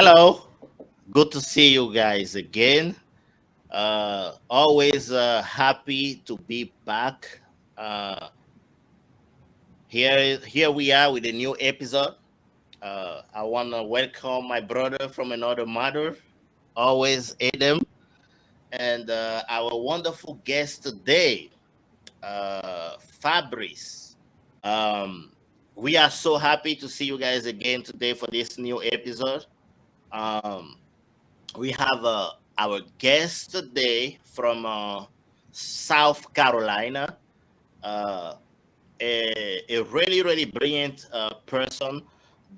Hello, good to see you guys again. Always happy to be back. Uh, here we are with a new episode. I want to welcome my brother from another mother, always Adam, and our wonderful guest today, Fabrice. Um, we are so happy to see you guys again today for this new episode. Um, we have our guest today from South Carolina, uh, a really, really brilliant person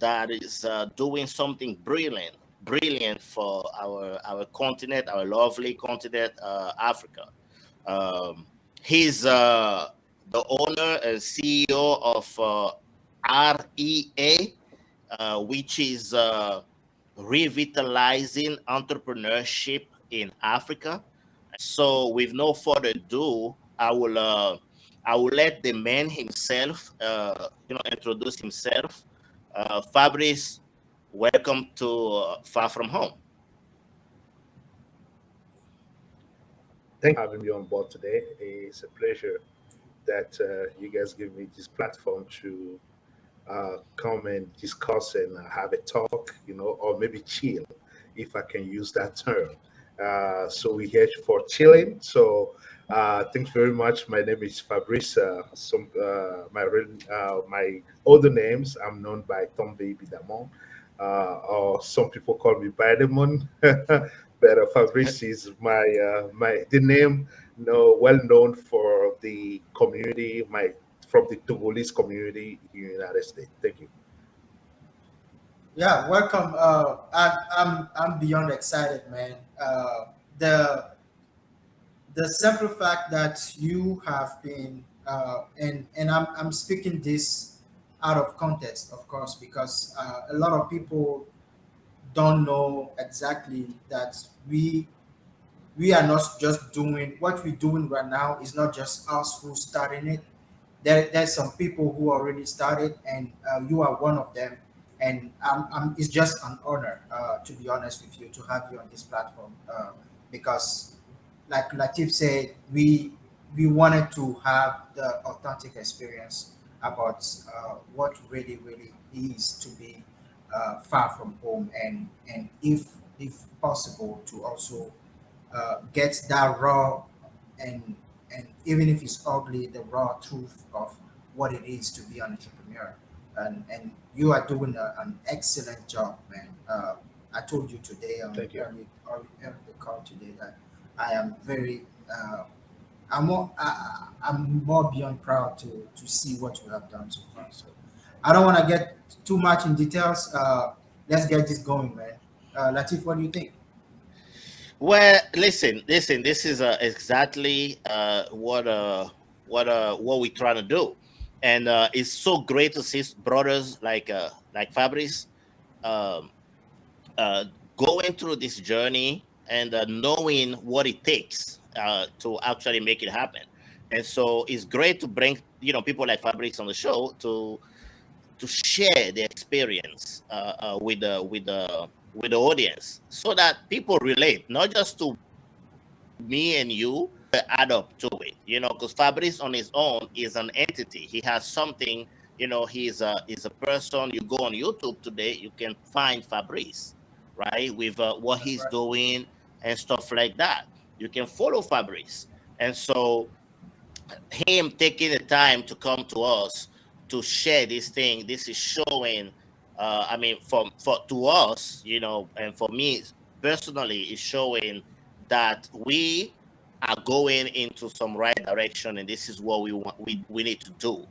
that is doing something brilliant for our continent, our lovely continent, Africa. Um, he's the owner and CEO of REA, which is revitalizing entrepreneurship in Africa. So, with no further ado, I will let the man himself, introduce himself. Fabrice, welcome to Far From Home. Thank you for having me on board today. It's a pleasure that you guys give me this platform to come and discuss and have a talk, or maybe chill, if I can use that term. So we're here for chilling. So thanks very much. My name is Fabrice. My older names, I'm known by Tom Baby Damon, or some people call me Bidemon. But Fabrice is my the name, well known for the community, my from the Togolese community in the United States. Thank you. Yeah, welcome. I'm beyond excited, man. The the simple fact that you have been and I'm speaking this out of context, of course, because a lot of people don't know exactly that we are not just doing what we're doing right now is not just us who starting it. There's some people who already started, and you are one of them. And it's just an honor, to be honest with you, to have you on this platform, because, like Latif said, we wanted to have the authentic experience about what really is to be far from home, and if possible, to also get that raw and even if it's ugly, the raw truth of what it is to be an entrepreneur. And you are doing an excellent job, man. I told you today on Thank you. early the call today that I am very I'm more beyond proud to see what you have done so far. So I don't want to get too much in details. Let's get this going, man. Latif, what do you think? Well, listen. This is exactly what we're trying to do, and it's so great to see brothers like Fabrice um, uh, going through this journey and knowing what it takes to actually make it happen. And so it's great to bring people like Fabrice on the show to share the experience with the audience so that people relate, not just to me and you, but add up to it. Because Fabrice on his own is an entity. He has something. He's a person. You go on YouTube today, you can find Fabrice, right, with what That's he's right. doing and stuff like that. You can follow Fabrice, and so him taking the time to come to us to share this thing, this is showing I mean, for to us, and for me personally, is showing that we are going into some right direction, and this is what we need to do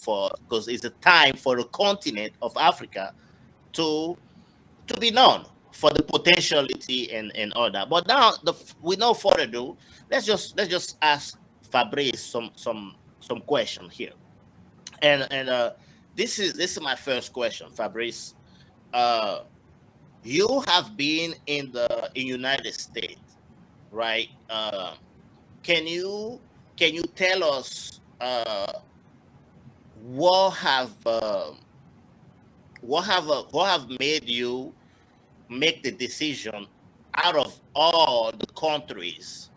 for because it's a time for the continent of Africa to be known for the potentiality and all that. But now, with no further ado, let's just ask Fabrice some question here. And this is my first question, Fabrice. Uh, you have been in United States, right? Can you tell us what have what have made you make the decision out of all the countries,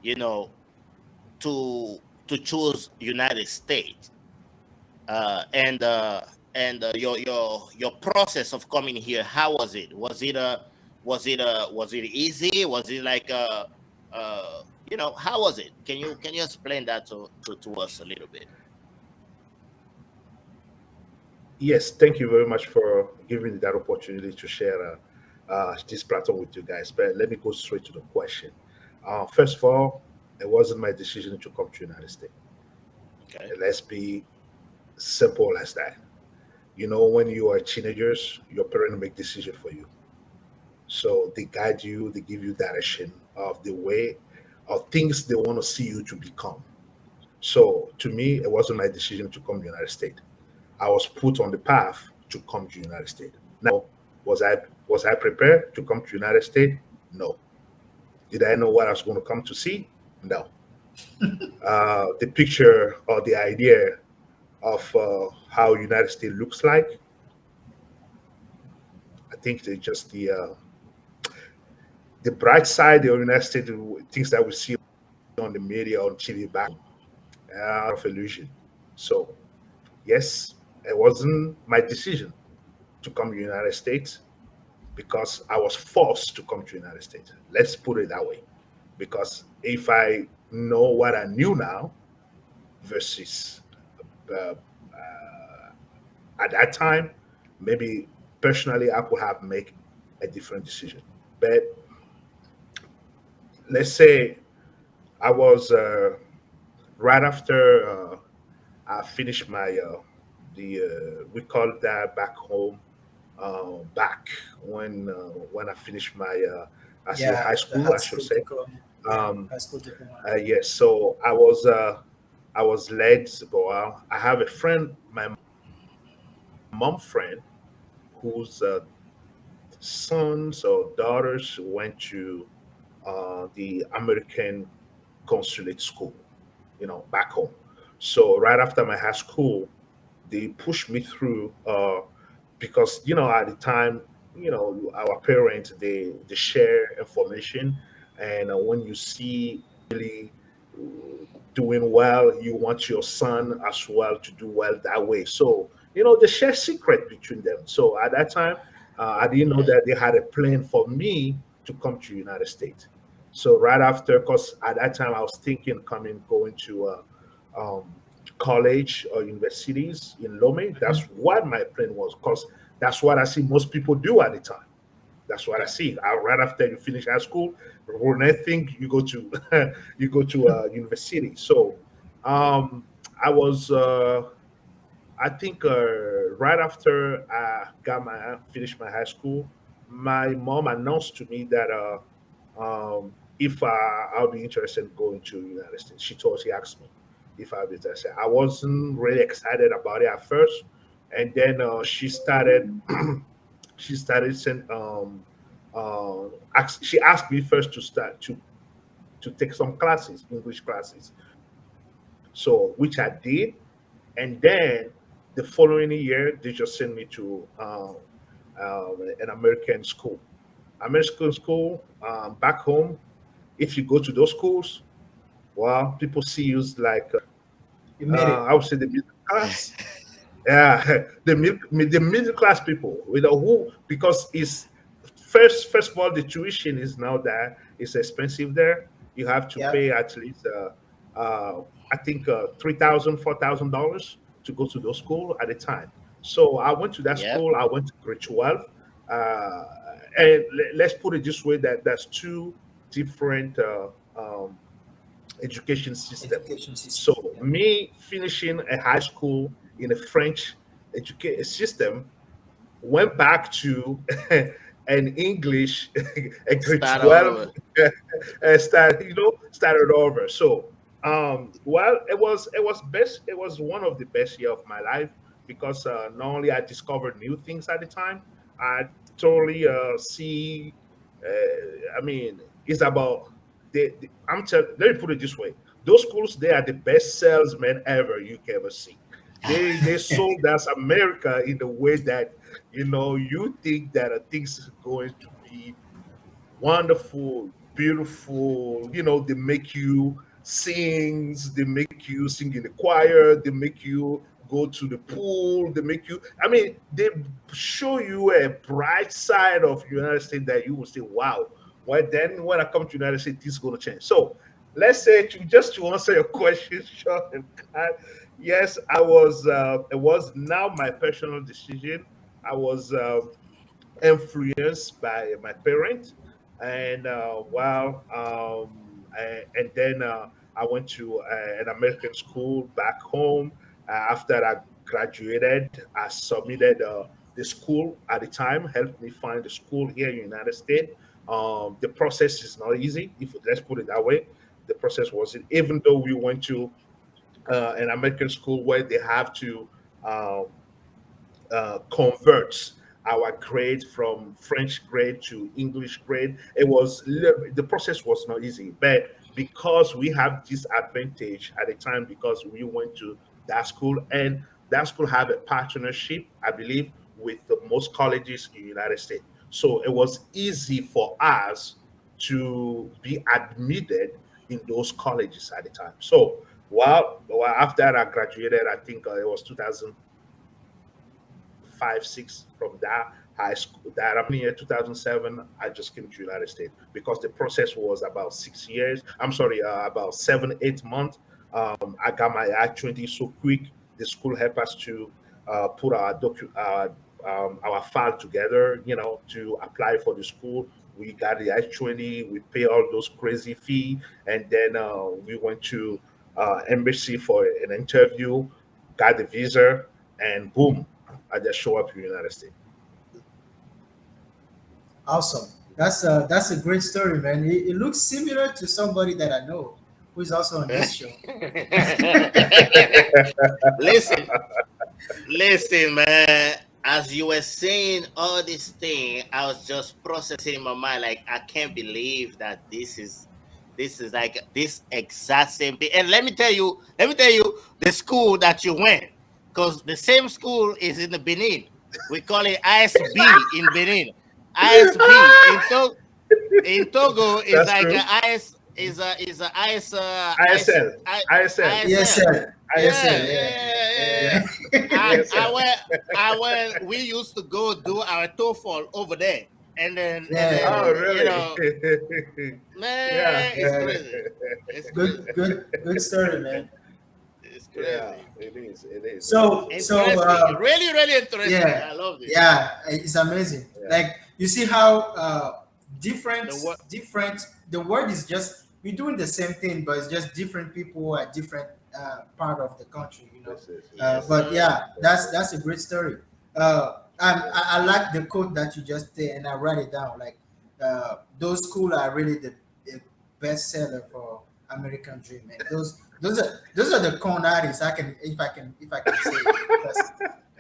you know, to choose United States, and your process of coming here. How was it? Was it easy? Was it like how was it? Can you explain that to us a little bit? Yes, thank you very much for giving me that opportunity to share this platform with you guys. But let me go straight to the question. First of all, it wasn't my decision to come to United States. Okay. And let's be simple as that. You know, when you are teenagers, your parents make decision for you. So they guide you, they give you direction of the way of things they want to see you to become. So to me, it wasn't my decision to come to United States. I was put on the path to come to United States. Now, was I prepared to come to United States? No. Did I know what I was going to come to see? No. The picture or the idea of how United States looks like, I think they just the bright side of United States, things that we see on the media on TV back of illusion. So yes, it wasn't my decision to come to the United States because I was forced to come to the United States. Let's put it that way. Because if I know what I knew now versus uh, at that time, maybe personally I could have made a different decision. But let's say I was right after I finished my the we call that back home back when I finished my I say Yeah, high the school high I should school say. diploma. Yeah, Um, high school diploma. yes, so I was led to go out. I have a friend, my mom friend, whose sons or daughters went to the American consulate school, back home. So right after my high school, they pushed me through because at the time, our parents they share information, and when you see really doing well, you want your son as well to do well that way. So they share secret between them. So at that time, I didn't know Okay. that they had a plan for me to come to United States. So right after, because at that time I was thinking going to um, college or universities in Lome. That's Mhm. what my plan was, because that's what I see most people do at the time. That's what I Yeah. see. Right after you finish high school, when I think you go to you go to university. So um, I was I think right after I got my finished my high school, my mom announced to me that if I'll be interested in going to United States. She asked me if I'll be interested. I wasn't really excited about it at first, and then she started send she asked me first to start to take some classes, English classes. So which I did, and then the following year they just sent me to an American school. American school back home. If you go to those schools, well, people see you as like You made it. I would say the middle class. Yeah, the middle class people, who because it's first of all the tuition is now there. It's expensive there. You have to Yeah. pay at least I think $3,000 $4,000 to go to those school at a time. So I went to that Yep. school. I went to grade 12, and let's put it this way: that that's two different. education system. Education system. So Yeah. me finishing a high school in a French education system, went back to an English, a grade Start 12, over. started over. So, well, it was one of the best year of my life because not only I discovered new things at the time, I totally see. I mean, it's about let me put it this way: those schools, they are the best salesmen ever you can ever see. They sold us America in the way that you think that things is going to be wonderful, beautiful. They make you they make you sing in the choir, they make you go to the pool, they make you. I mean, they show you a bright side of United States that you will say, "Wow." Well, then when I come to United States, this is going to change. So let's say to answer your question, Sean and Kat, yes, I was. It was now my personal decision. I was. Influenced by my parents, and and then I went to an American school back home. After I graduated, I submitted the school at the time helped me find the school here in the United States. The process is not easy, if let's put it that way. The process wasn't, even though we went to an American school where they have to um, converts our grade from French grade to English grade. The process was not easy, but because we have this advantage at the time, because we went to that school, and that school have a partnership, I believe, with the most colleges in the United States. So it was easy for us to be admitted in those colleges at the time. So after I graduated, I think it was 2005, 6 from that high school. That I mean, 2007, I just came to United States because the process was about 6 years. I'm sorry, about 7, 8 months. I got my I-20 so quick. The school helped us to put our file together, to apply for the school. We got the I-20. We pay all those crazy fee, and then we went to embassy for an interview, got the visa, and boom, I just show up in the United States. Awesome. That's a great story, man. It looks similar to somebody that I know who is also on this show. listen, listen, man. As you were saying all this thing, I was just processing in my mind. Like, I can't believe that this is like this exact same thing. And let me tell you the school that you went, because the same school is in the Benin. We call it ISB in Benin. ISB in Togo is That's like true. a IS is a IS ISL, ISL, Yes, ISL. sir. Yes, Yeah, sir. yeah, ISL, yeah, yeah, yeah, Yeah. yeah. ISL. We used to go do our TOEFL over there, and then Oh, Yeah. you really? know, Yeah, man, it's Yeah. crazy. It's crazy. Good story, man. It's yeah. crazy. It is. It is. It is. So, It is. so Interesting. Really, really interesting. yeah, I love this. yeah, it's amazing. Yeah. Like you see how different, The what? different. The word is just we're doing the same thing, but it's just different people at different part of the country, you know. This is. Yes, But sir. yeah, that's a great story. I like the quote that you just did, and I write it down. Like those schools are really the best seller for American Dream, man. Those are the con artists. If I can say it, because Of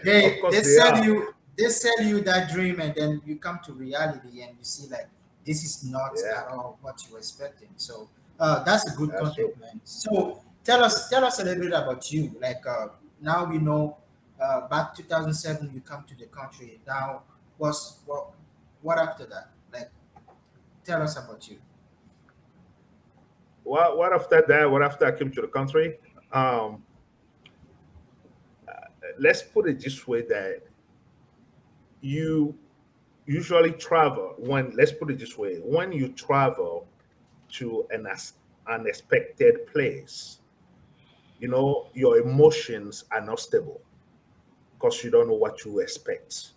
they course, they they sell are. you they sell you that dream, and then you come to reality and you see like this is not Yeah, at all what you were expecting. So that's a good that's true. content, man. So tell us a little bit about you. Like now we know back 2007 you come to the country. Now what after that? Like tell us about you. What after that? What after I came to the country? Um, let's put it this way: that you usually travel when. Let's put it this way: when you travel to an unexpected place, your emotions are not stable because you don't know what you expect.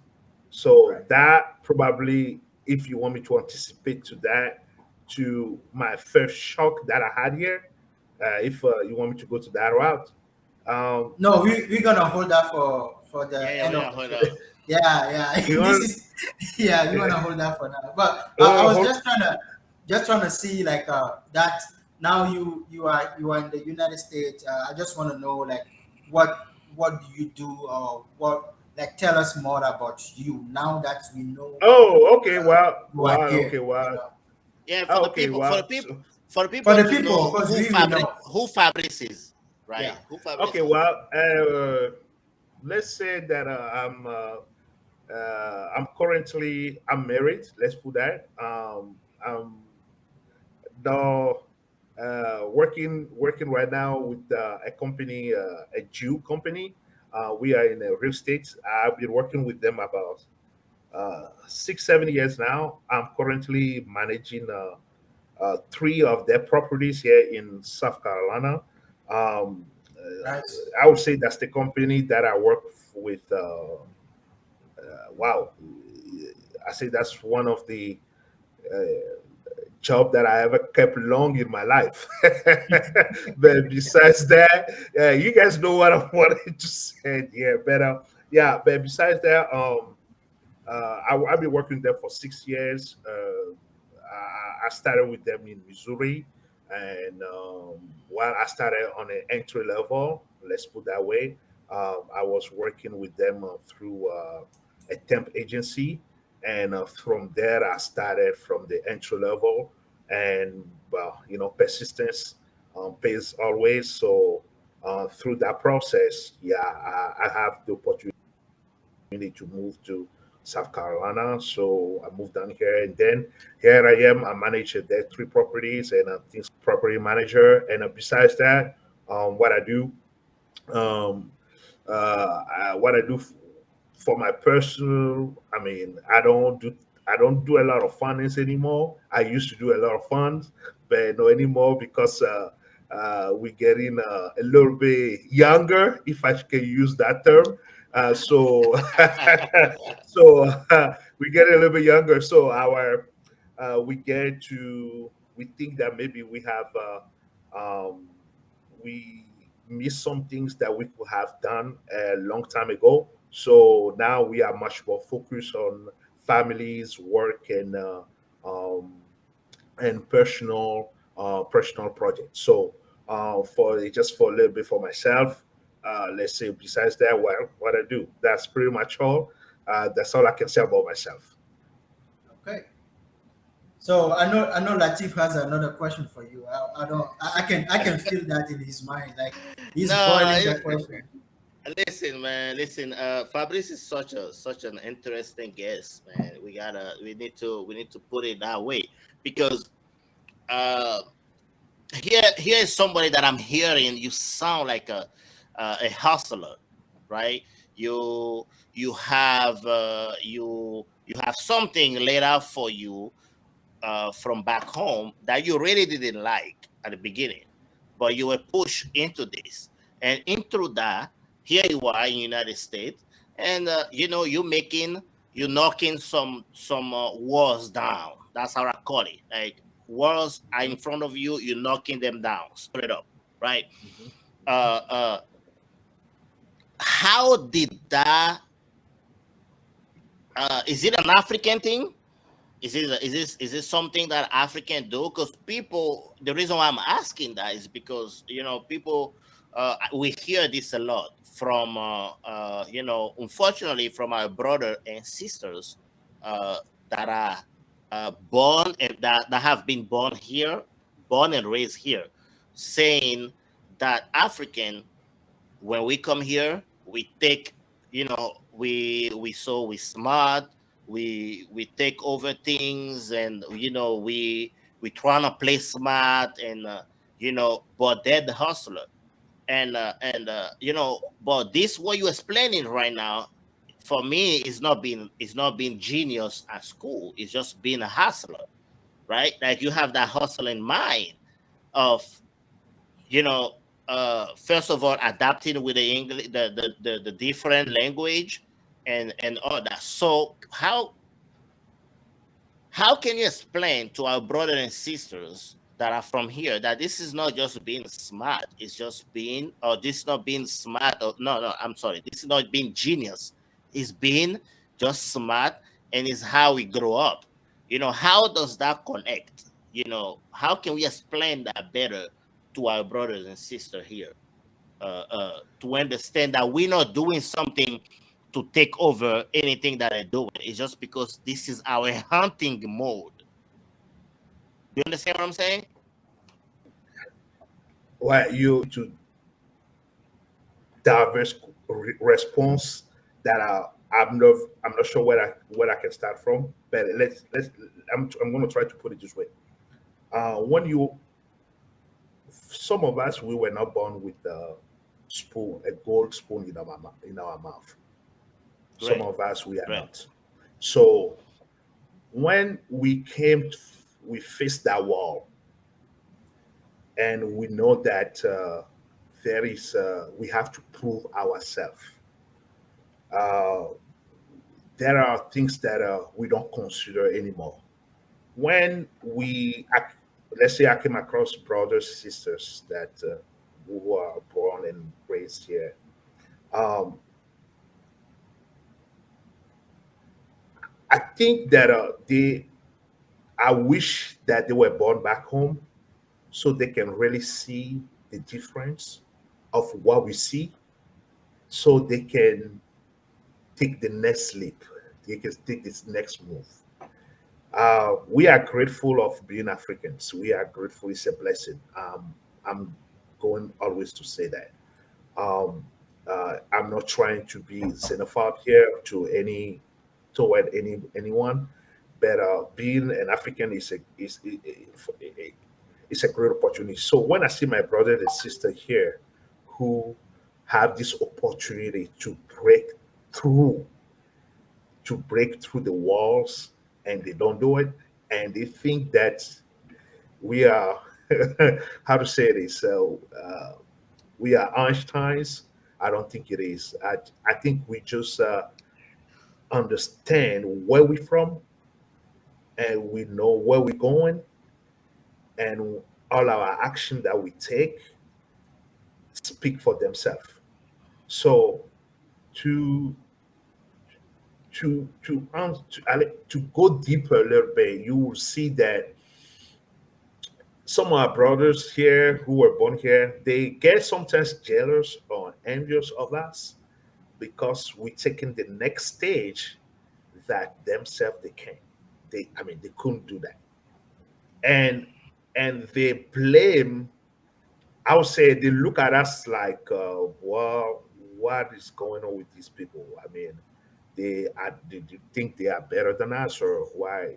So Right. that probably, if you want me to anticipate to that, to my first shock that I had here, If you want me to go to that route. Um, No, we're gonna hold that for the Yeah, yeah, end we're of gonna the hold show. up. Yeah, yeah. you This want? is yeah, we're gonna hold that for now. But I Oh, was just trying to see like that now you are in the United States. I just want to know like what do you do or what like tell us more about you now that we know oh, okay. Well, you are okay. here. You Well, know, Yeah, okay. Well, for the for people the to people, know because we will know. Who Fabrice is, right? Yeah. Who Fabrice okay. is. Well, let's say that I'm currently I'm married. Let's put that. I'm now working right now with a company, a Jew company. We are in real estate. I've been working with them about 6 7 years now. I'm currently managing three of their properties here in South Carolina. Nice. I would say that's the company that I work with. Wow, I say that's one of the job that I ever kept long in my life. But besides that, you guys know what I wanted to say. Yeah, better. Yeah, but besides that, I've been working there for 6 years. I started with them in Missouri, and while I started on an entry level, let's put that way, I was working with them through a temp agency, and from there I started from the entry level, and well, persistence pays always. So through that process, yeah, I have the opportunity to move to South Carolina. So I moved down here, and then here I am. I manage there three properties, and I'm things property manager. And besides that, what I do, um, what I do for my personal, I mean, I don't do a lot of finance anymore. I used to do a lot of funds, but no anymore because we're getting a little bit younger, if I can use that term. So so we get a little bit younger. So our we get to we think that maybe we miss some things that we could have done a long time ago. So now we are much more focused on families, work, um, and personal projects. So for just for a little bit for myself, let's say besides that, what I do, that's pretty much all. That's all I can say about myself. Okay. So I know Latif has another question for you. I don't I can feel that in his mind, like he's No, boiling the question. listen, man. Listen, Fabrice is such an interesting guest, man. We need to put it that way because uh here is somebody that I'm hearing. You sound like a hustler, right? You you have something laid out for you from back home that you really didn't like at the beginning, but you were pushed into this, and into that, here you are in United States, and you're knocking some walls down. That's how I call it. Like walls are in Mhm, front of you, you're knocking them down straight up, right? mhm, mhm. Uh, uh, how did that? Is it an African thing? Is this something that African do? Because people, the reason why I'm asking that is because people, we hear this a lot from unfortunately from our brother and sisters uh, that are born and that have been born here, born and raised here, saying that African, when we come here, we take, we smart, we take over things, and we trying to play smart, and but they're the hustler, and but this what you're explaining right now, for me, is not being genius at school. It's just being a hustler, right? Like you have that hustle in mind of you know, first of all, adapting with the English, the different language, and all that. So how can you explain to our brothers and sisters? that are from here, that this is not just being smart, it's just being, or this is not being smart, or no, I'm sorry, this is not being genius, it's being just smart, and it's how we grow up. How does that connect? How can we explain that better to our brothers and sisters here, to understand that we're not doing something to take over anything that they're doing. It's just because this is our hunting mode. You understand what I'm saying? Well, you to diverse response that I'm not sure where I can start from, but I'm going to try to put it this way. When you some of us, we were not born with a gold spoon in our mouth. Some Right, of us, we are right. not. So when we faced that wall, and we know that we have to prove ourselves. Uh, there are things that we don't consider anymore. When let's say I came across brothers, sisters that who are born and raised here. Um, I think that I wish that they were born back home so they can really see the difference of what we see, so they can take the next leap. They can take this next move. We are grateful of being Africans. We are grateful. It's a blessing. I'm going always to say that. I'm not trying to be xenophobe here toward anyone, but being an African is a great opportunity. So when I see my brother and sister here who have this opportunity through to break through the walls, and they don't do it, and they think that we are how to say this, we are Einsteins. I don't think it is. I think we just understand where we're from, and we know where we're going, and all our action that we take speak for themselves. So to to go deeper a little bit, you will see that some of our brothers here who were born here, they get sometimes jealous or envious of us because we're taking the next stage that themselves they can't. They couldn't do that. And they blame, I would say they look at us like, well, what is going on with these people? They think they are better than us, or why?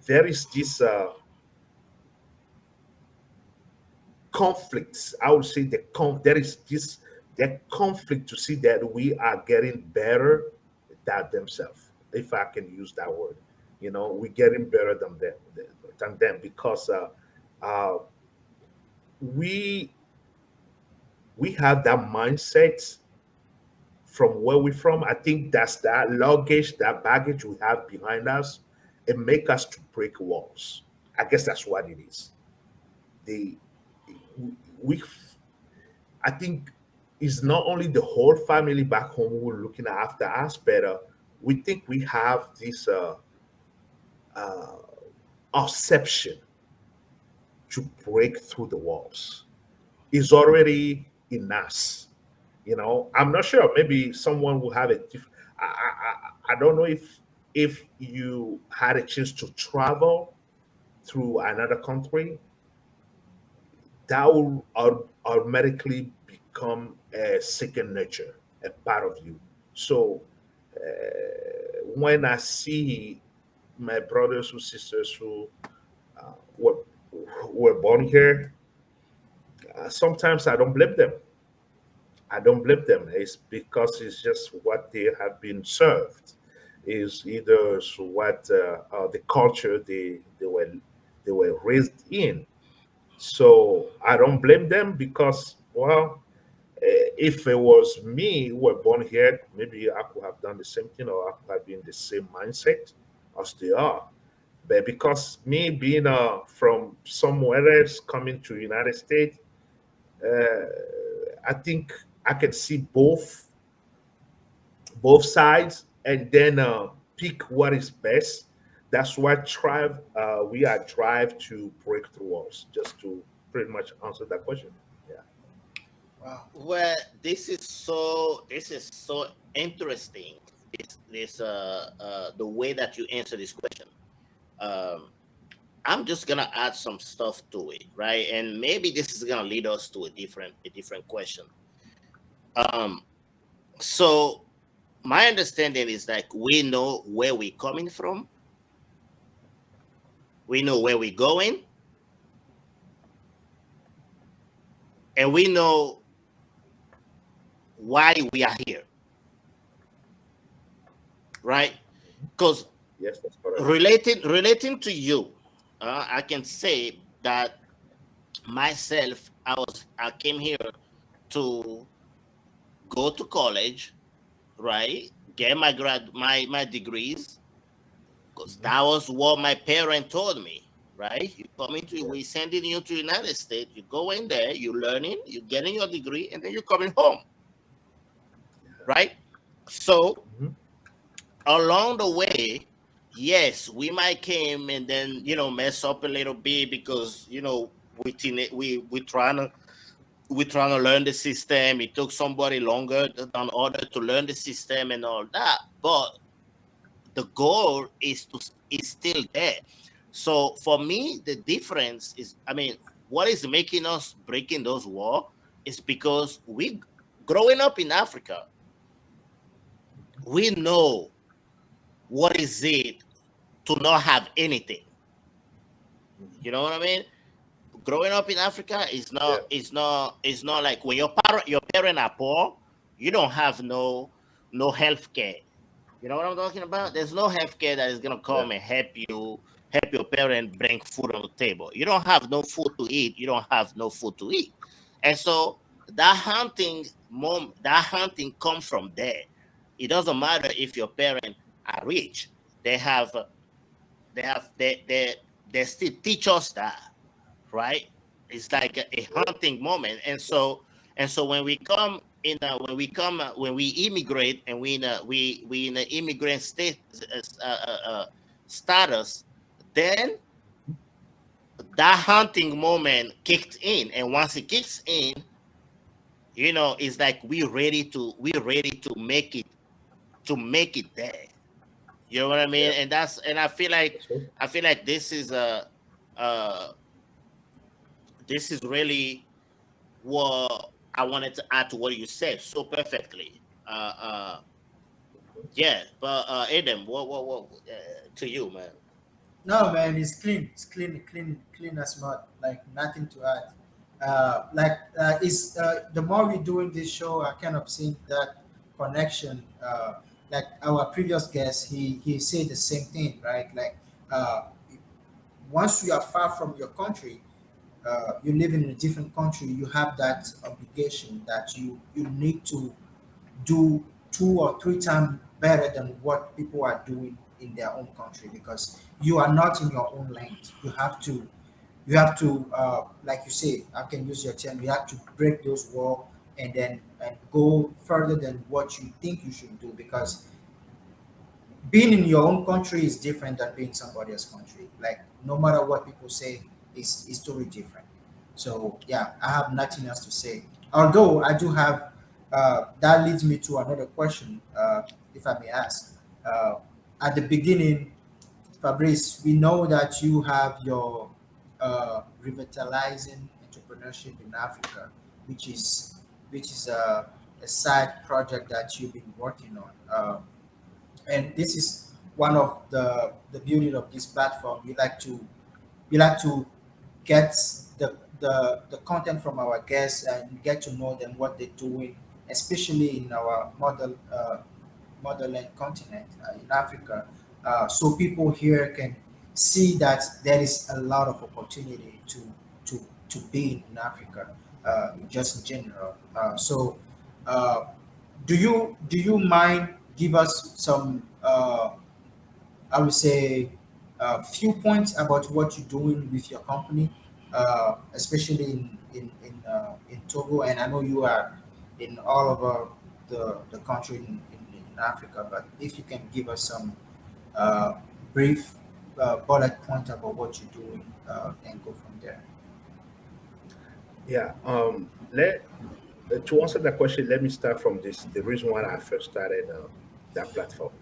There is this conflicts. I would say there is this that conflict to see that we are getting better than themselves, if I can use that word. We're getting better than them because uh, we we have that mindset from where we're from. I think that's that luggage, that baggage we have behind us. It make us to break walls. I guess that's what it is. The we I think it's not only the whole family back home who are looking after us, but we think we have this uh, perception to break through the walls. It's already in us. I'm not sure. Maybe someone will have a different. I don't know if you had a chance to travel through another country, that will automatically become a second nature, a part of you. So when I see my brothers and sisters who uh, were were born here, sometimes I don't blame them. I don't blame them. It's because it's just what they have been served. Is either what the culture they were raised in. So I don't blame them because, well, if it was me who were born here, maybe I could have done the same thing, or I could have been the same mindset as they are. But because me being from somewhere else coming to United States, I think I can see both sides and then pick what is best. That's why we are drive to break through walls. Just to pretty much answer that question. Yeah. Wow. Well, this is so interesting. The way that you answer this question. Um, I'm just gonna add some stuff to it, right? And maybe this is gonna lead us to a different question. Um, so my understanding is like we know where we're coming from, we know where we're going, and we know why we are here, right? Because Yes, that's correct. relating to you, I can say that myself, I came here to go to college, right? Get my degrees, because Hmm. that was what my parent told me, right? You coming to Yeah. we sending you to United States, you go in there, you learning, you getting your degree, and then you're coming home, right? So Hmm. along the way, yes, we might came and then mess up a little bit because we trying to learn the system. It took somebody longer than order to learn the system and all that, but the goal is still there. So for me, the difference is, I mean, what is making us breaking those walls is because we growing up in Africa, we know what is it to not have anything. Hmm. You know what I mean? Growing up in Africa Yeah. is not like when your parent are poor, you don't have no health care. You know what I'm talking about? Hmm. There's no health care that is gonna Yeah. come and help your parent bring food on the table. You don't have no food to eat. You don't have no food to eat, and so that hunting comes from there. It doesn't matter if your parents are rich. They have they have they still teach us that, right? It's like a Yeah. hunting moment, and so when we immigrate and we in an immigrant state status, then that hunting moment kicked in, and once it kicks in, it's like we're ready to make it there. You know what I mean? Yeah. And That's good. I feel like uh this is really what I wanted to add to what you said so perfectly. Yeah, but Adam, what to you, man? No, man, it's clean. It's clean, clean, clean as mud. Like nothing to add. It's the more we doing this show, I kind of seeing that connection. Like our previous guest, he said the same thing, right? Like uh, once you are far from your country, you live in a different country, you have that obligation that you need to do 2 or 3 times better than what people are doing in their own country because you are not in your own land. You have to like you say, I can use your term, you have to break those walls and then and go further than what you think you should do because being in your own country is different than being somebody else's country. Like no matter what people say, is totally different. So yeah, I have nothing else to say. Although I do have, that leads me to another question, if I may ask. Uh, at the beginning, Fabrice, we know that you have your revitalizing entrepreneurship in Africa, which is a side project that you've been working on. And this is one of the beauty of this platform. We like to get the content from our guests and get to know them, what they're doing, especially in our motherland continent, in Africa, so people here can see that there is a lot of opportunity to to be in Africa, just in general. So uh, do you mind give us some, I would say, few points about what you're doing with your company, especially in Togo, and I know you are in all over the country in Africa. But if you can give us some uh, brief bullet point about what you're doing, and go from there. Yeah. Let To answer that question, let me start from this. The reason why I first started that platform.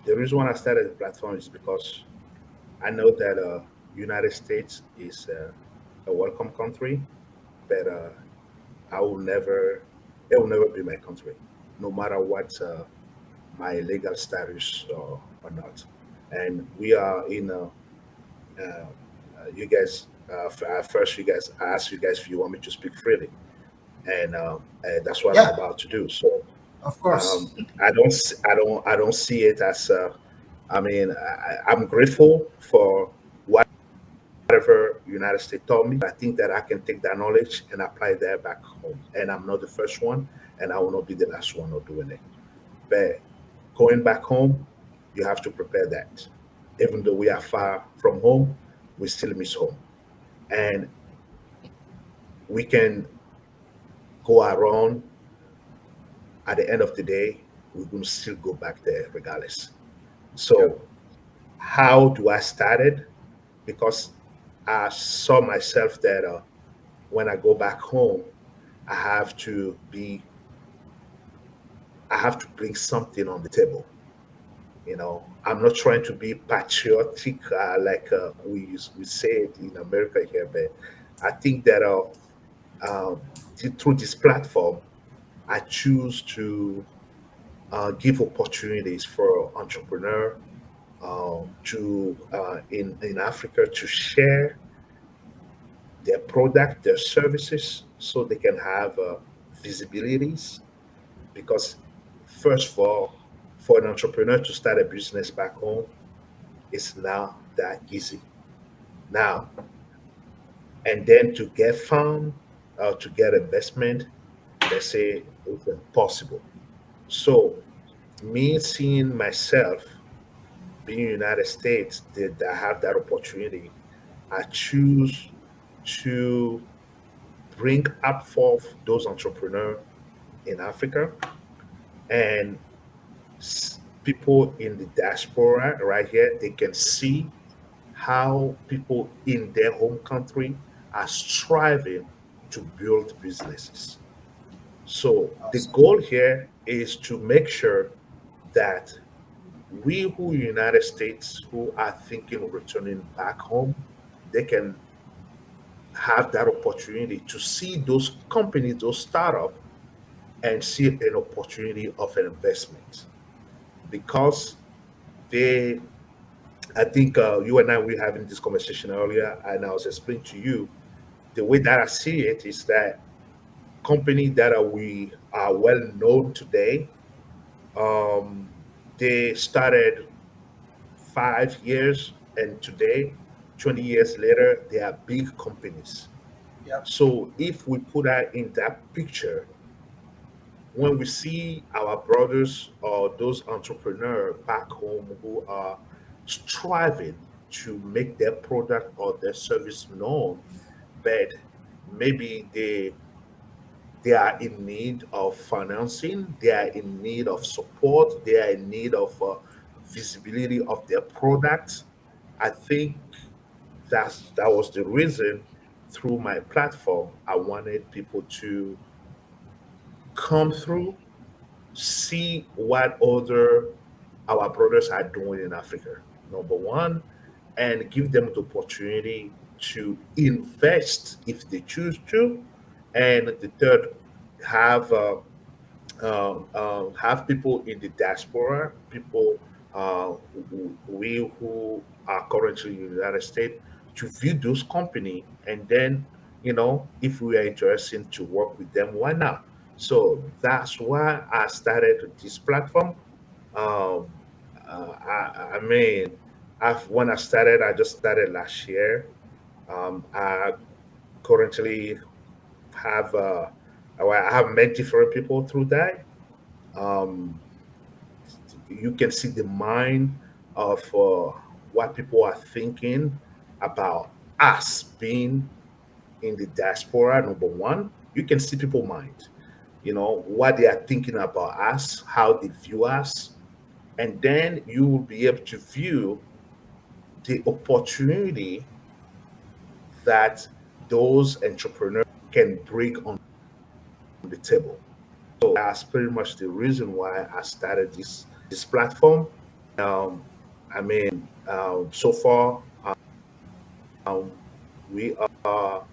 The reason why I started the platform is because I know that United States is a welcome country, but I will never, it will never be my country, no matter what my legal status or not. And we are in you guys. First, you guys, I asked you guys if you want me to speak freely, and that's what I'm Yeah, about to do. So of course. I don't see it as. I mean, I'm grateful for whatever United States taught me. I think that I can take that knowledge and apply that back home. And I'm not the first one, and I will not be the last one of doing it. But going back home, you have to prepare that. Even though we are far from home, we still miss home, and we can go around. At the end of the day, we're going to still go back there regardless. Yeah. So how do I started? Because I saw myself that when I go back home, I have to be, I have to bring something on the table. You know, I'm not trying to be patriotic like we say it in America here, but I think that through this platform, I choose to give opportunities for entrepreneur to in Africa to share their product, their services, so they can have visibilities. Because first of all, for an entrepreneur to start a business back home, it's not that easy. Now, and then to get fund, to get investment, they say it's impossible. So me seeing myself being in the United States, that I have that opportunity, I choose to bring up forth those entrepreneurs in Africa and people in the diaspora right here, they can see how people in their home country are striving to build businesses. So the Awesome. goal here is to make sure that we who United States who are thinking of returning back home, they can have that opportunity to see those companies, those startups, and see an opportunity of an investment because they I think you and I were having this conversation earlier, and I was explaining to you the way that I see it is that companies that we are well known today, um, they started 5 years, and today, 20 years later, they are big companies. Yep. So if we put that in that picture, when we see our brothers or those entrepreneurs back home who are striving to make their product or their service known, but maybe they are in need of financing, they are in need of support, they are in need of visibility of their products. I think that was the reason through my platform I wanted people to come through, see what other our brothers are doing in Africa. Number one, and give them the opportunity to invest if they choose to. And the third, have have people in the diaspora, people we who are currently in the United States, to view those company, and then if we are interested to work with them, why not? So that's why I started this platform. Um, I mean, when I started, I just started last year. I currently have well, I have met different people through that. Um, you can see the mind of what people are thinking about us being in the diaspora. Number one, you can see people mind, what they are thinking about us, how they view us, and then you will be able to view the opportunity that those entrepreneurs can bring on the table. So that's pretty much the reason why I started this platform. I mean, so far, um, we are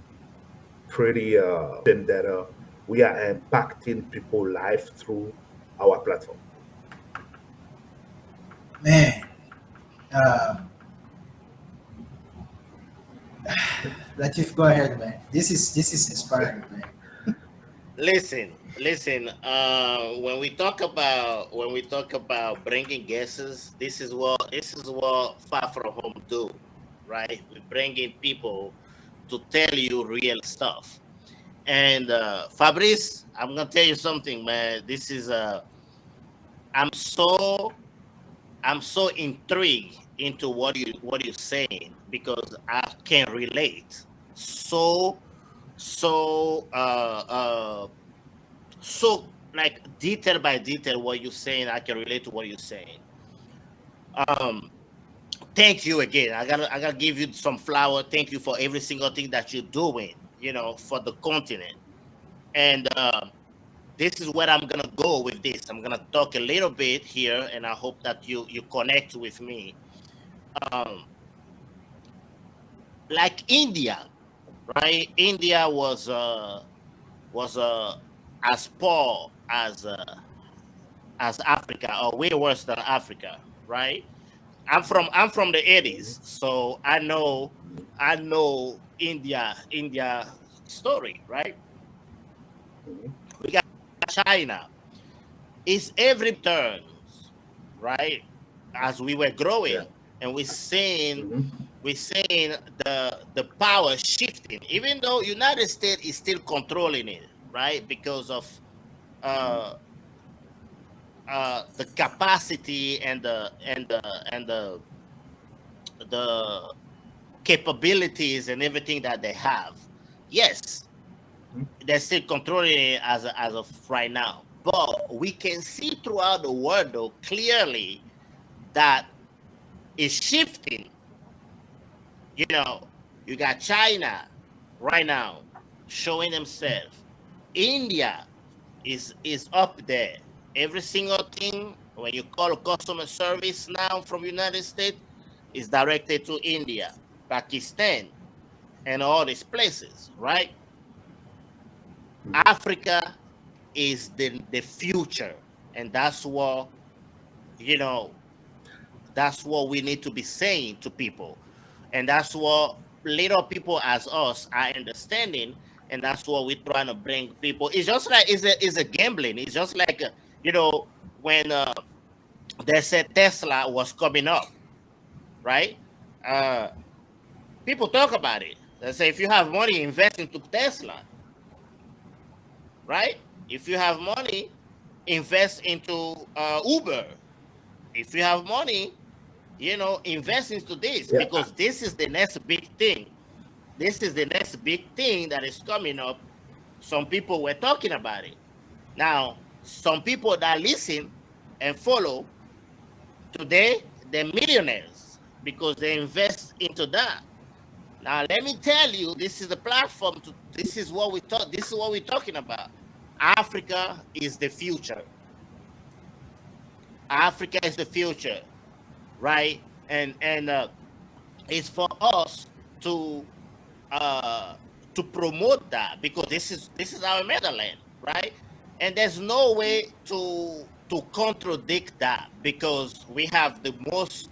pretty that we are impacting people life through our platform. Man, uh, Latif, go ahead, man. This is inspiring, man. Listen. When we talk about bringing guests, this is what Far From Home do, right? We're bringing people to tell you real stuff. And Fabrice, I'm gonna tell you something, man. This is I'm so I'm so intrigued into what you're saying because I can relate so so so like detail by detail what you're saying. I can relate to what you're saying. Um, Thank you again. I gotta give you some flower. Thank you for every single thing that you're doing. For the continent. And this is where I'm gonna go with this. I'm gonna talk a little bit here, and I hope that you connect with me. Um, like India, right? India was as poor as Africa, or way worse than Africa, right? I'm from the Mhm, 80s, so I know India story, right? mhm. We got China. It's every turns, right? As we were Yeah. growing, and Hmm. we're seeing the power shifting, even though United States is still controlling it, right? Because of uh the capacity and the capabilities and everything that they have. Yes, they're still controlling it as of right now. But we can see throughout the world though clearly that it's shifting. You know, you got China right now showing themselves. India is up there. Every single thing when you call customer service now from United States is directed to India, Pakistan, and all these places, right? Hmm. Africa is the future, and you know that's what we need to be saying to people, and that's what little people as us are understanding, and that's what we're trying to bring people. It's just like it's a gambling. It's just like when they said Tesla was coming up, right? Uh, People talk about it. They say if you have money, invest into Tesla, right? If you have money, invest into Uber. If you have money, invest into this Yeah. because this is the next big thing. This is the next big thing that is coming up. Some people were talking about it. Now, some people that listen and follow today, they're millionaires because they invest into that. Now, let me tell you, this is the platform. This is what we talk. This is what we're talking about. Africa is the future. Africa is the future, right? And it's for us to uh to promote that because this is our motherland, right? And there's no way to contradict that because we have the most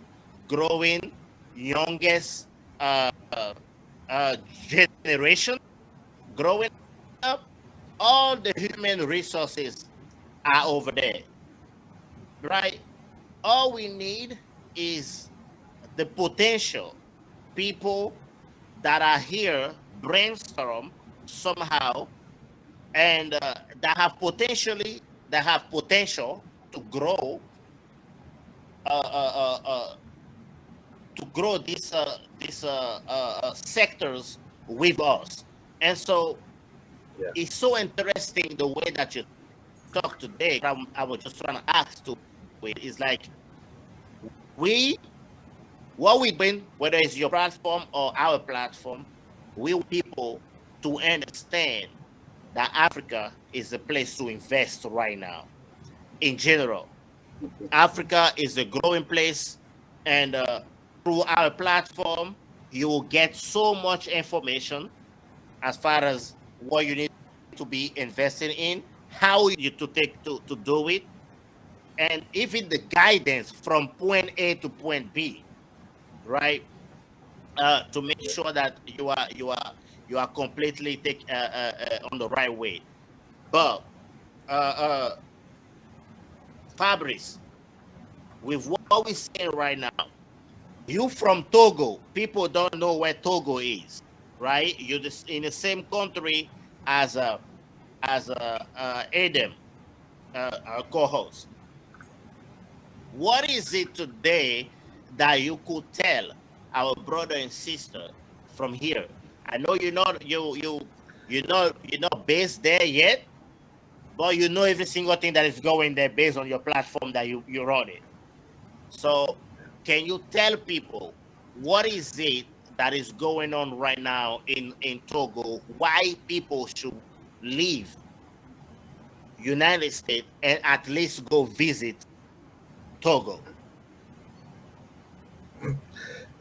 growing, youngest uh generation growing up. All the human resources are over there, right? All we need is the potential people that are here brainstorm somehow and that have potential to grow uh, uh, uh, uh, to grow these sectors with us. And so Yeah. it's so interesting the way that you talk today. I was just trying to ask to it is like we what we doing, whether it's your platform or our platform, we want people to understand that Africa is a place to invest right now. In general, Africa is a growing place, and through our platform, you will get so much information as far as what you need to be investing in, how you to take to do it, and even the guidance from point A to point B, right? To make Yeah. sure that you are completely on the right way. But Fabrice, with what we're seeing right now, you from Togo, people don't know where Togo is, right? You're just in the same country as Adam, our co-host. What is it today that you could tell our brother and sister from here? I know you're not based there yet, but you know every single thing that is going there based on your platform that you run it. So can you tell people what is it that is going on right now in Togo? Why people should leave United States and at least go visit Togo?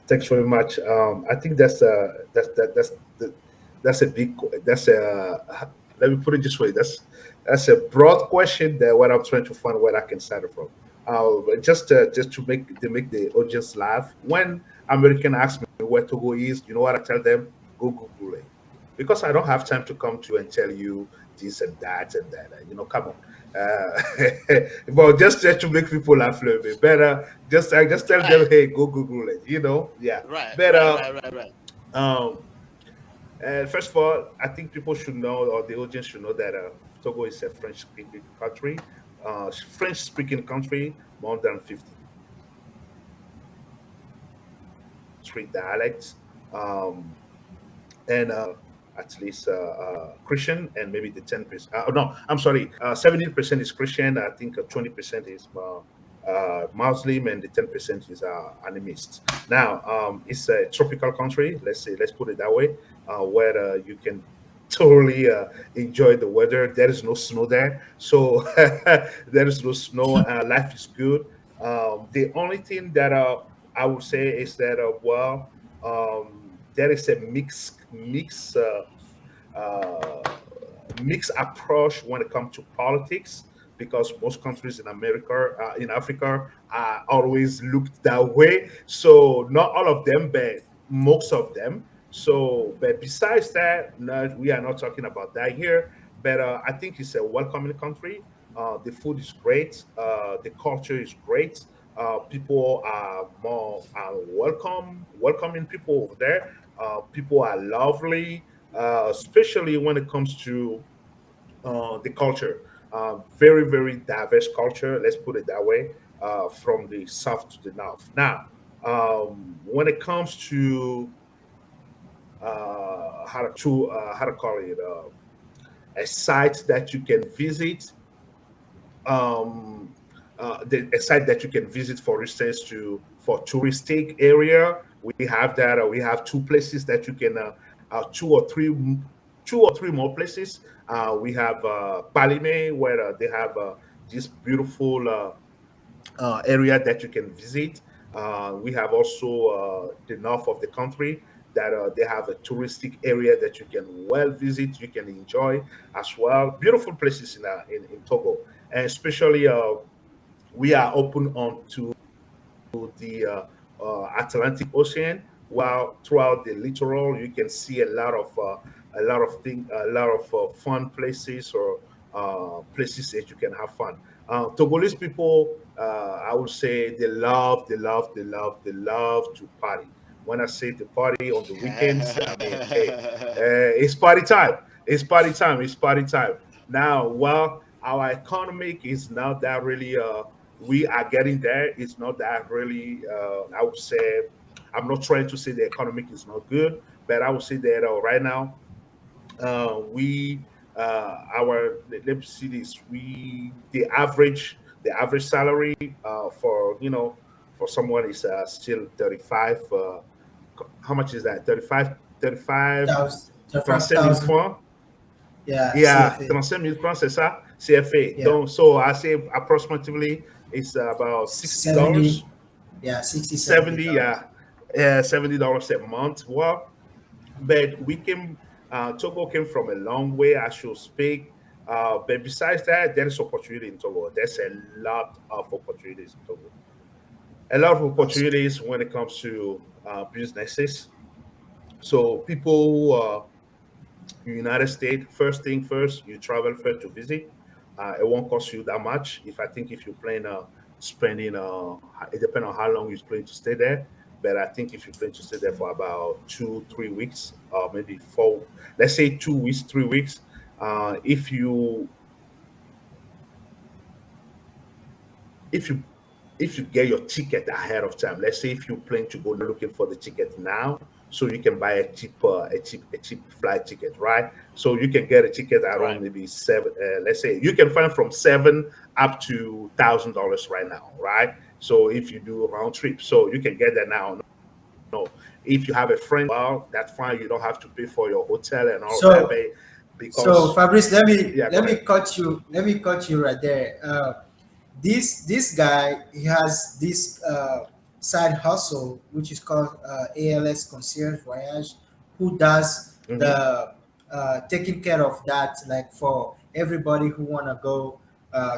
Thanks very much. I think that's a big that's a let me put it this way. That's a broad question that what I'm trying to find where I can start it from. But just to make the audience laugh. When American ask me where Togo is, you know what I tell them? Go Google it, because I don't have time to come to and tell you this and that and that. Come on. But just to make people laugh a little bit better, I just tell them, Right, hey, go Google it. Yeah. right, But right, right, right, right. um, first of all, I think people should know, or the audience should know that Togo is a French-speaking country. French-speaking country, more than 53 dialects. Um, and at least Christian, and maybe the 10%. No, I'm sorry, 70% is Christian. I think 20% is Muslim, and the 10% is animist. Now, it's a tropical country. Let's put it that way, where you can totally enjoy the weather. There is no snow there, so there is no snow. Life is good. The only thing that I would say is that there is a uh, mixed approach when it comes to politics, because most countries in America, in Africa, are always looked that way. So not all of them, but most of them. So, but besides that, no, we are not talking about that here. But I think it's a welcoming country. The food is great. The culture is great. People are more welcoming people over there. People are lovely, especially when it comes to the culture. Very, very diverse culture. Let's put it that way. From the south to the north. Now, when it comes to how to call it, a site that you can visit, um, a site that you can visit, for instance, for touristic area. We have that. We have two places that you can, two or three more places. We have Palime, where they have this beautiful area that you can visit. We have also the north of the country that they have a touristic area that you can well visit, you can enjoy as well. Beautiful places in Togo, and especially we are open on to the Atlantic Ocean. While throughout the littoral, you can see a lot of fun places, or places that you can have fun. Togolese people, I would say, they love to party. When I say the party on the weekends, I mean, hey, it's party time. It's party time. It's party time. Now, while our economic is not that really, we are getting there. It's not that really, I would say, I'm not trying to say the economic is not good, but I would say that right now we let me see this, we the average salary for for someone is still 35 how much is that, 35 35 000 5,000. francs. Yeah, Yeah, CFA. 35 000 c'est ça, CFA. Yeah, Donc, so I say approximately it's about seventy. $60, Yeah, 60, 70 70, dollars. yeah, $70 a month. Well, but we came, Togo came from a long way, I should speak. But besides that, there is opportunity in Togo. There's a lot of opportunities in Togo. A lot of Awesome. opportunities when it comes to businesses. So people United States, first thing first, you travel first to visit. It won't cost you that much. If I think if you plan spending, it depends on how long you plan to stay there. But I think if you plan to stay there for about 2, 3 weeks, or maybe four, let's say 2 weeks, 3 weeks, if if you if you get your ticket ahead of time, let's say if you plan to go looking for the ticket now, so you can buy a cheap flight ticket, right? So you can get a ticket around Right. maybe seven. Let's say you can find from seven up to $1,000 right now, right? So if you do a round trip, so you can get that now. No, if you have a friend, well, that's fine. You don't have to pay for your hotel and all of that, So but so because Fabrice, yeah, go let me ahead. cut you. Let me cut you right there. This guy, he has this side hustle which is called ALS Concierge Voyage, who does Hmm. the taking care of that, like for everybody who wanna go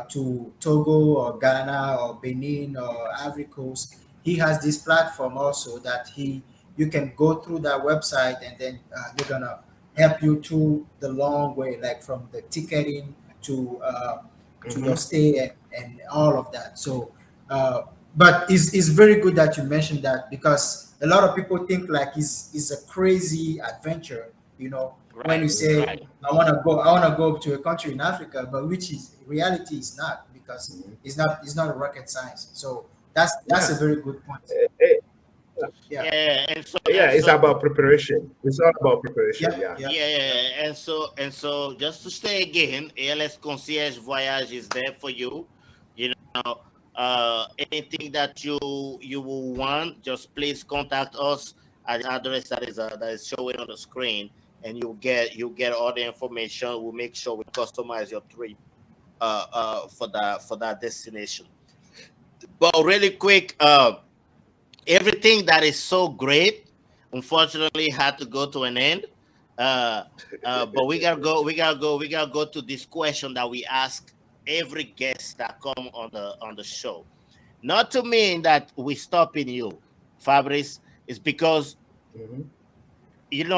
to Togo or Ghana or Benin or Ivory Coast. He has this platform also that he you can go through that website, and then they're gonna help you through the long way, like from the ticketing to your Hmm. stay, and all of that. So, uh, but it's very good that you mentioned that, because a lot of people think like it's a crazy adventure, when you Right. say Right. I want to go to a country in Africa, but which is reality is not, because Hmm. it's not a rocket science. So that's a Yeah. very good point. Eh, eh, Yeah, Yeah. And so yeah, and it's so about preparation. It's all about preparation. yeah, Yeah. yeah, yeah. yeah. And so just to say again, ALS Concierge Voyage is there for you. You know, anything that you will want, just please contact us at the address that is showing on the screen, and you'll get all the information. We'll make sure we customize your trip for that destination. But really quick, everything that is so great, unfortunately, had to go to an end. Uh, but we gotta go to this question that we ask every guest that come on the show. Not to mean that we stopping you, Fabrice. It's because Hmm. you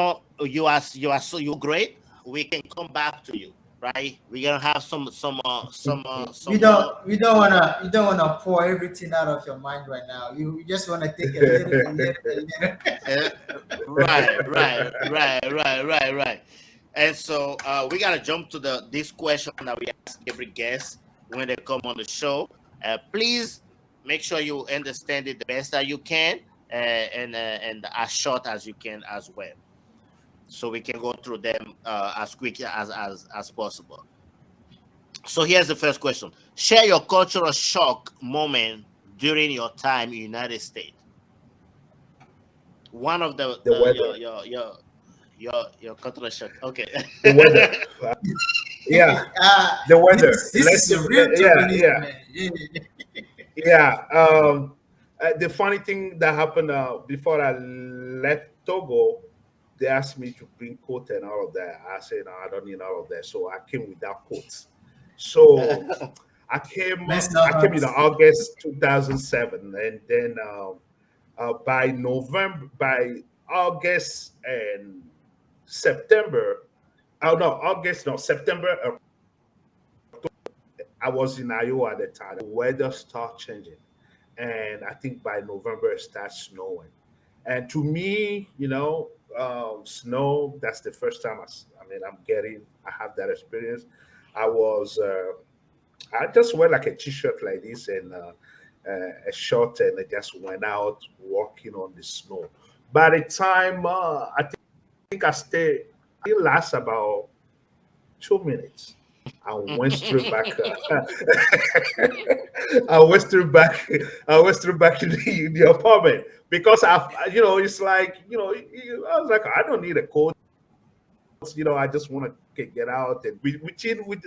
are so great. We can come back to you, right? We're gonna have some more. You don't wanna pour everything out of your mind right now. You just wanna take a little, a little, a little. Uh, right, right, right, right, right, right. And so we gotta jump to this question that we ask every guest when they come on the show. Please make sure you understand it the best that you can, and as short as you can as well, so we can go through them as quick as possible. So here's the first question: share your cultural shock moment during your time in United States. One of The the weather. your cultural shock. Okay. The weather. Yeah, the weather. This is a real Yeah, Togolese yeah, man. Yeah, yeah. The funny thing that happened before I left Togo, they asked me to bring coat and all of that. I said, no, I don't need all of that. So I came without coats. So Let's not I came hurt. in August 2007, and then by August and September, oh no, August, no, September, I was in Iowa at the time. The weather started changing. And I think by November it starts snowing. And to me, snow, that's the first time I have that experience. I was, I just wear like a t shirt like this, and a short, and I just went out walking on the snow. By the time think I stayed, it lasts about 2 minutes. I went straight back. I went straight back. I went straight back in the apartment because it's like, I was like, I don't need a coat. I just want to get out. And with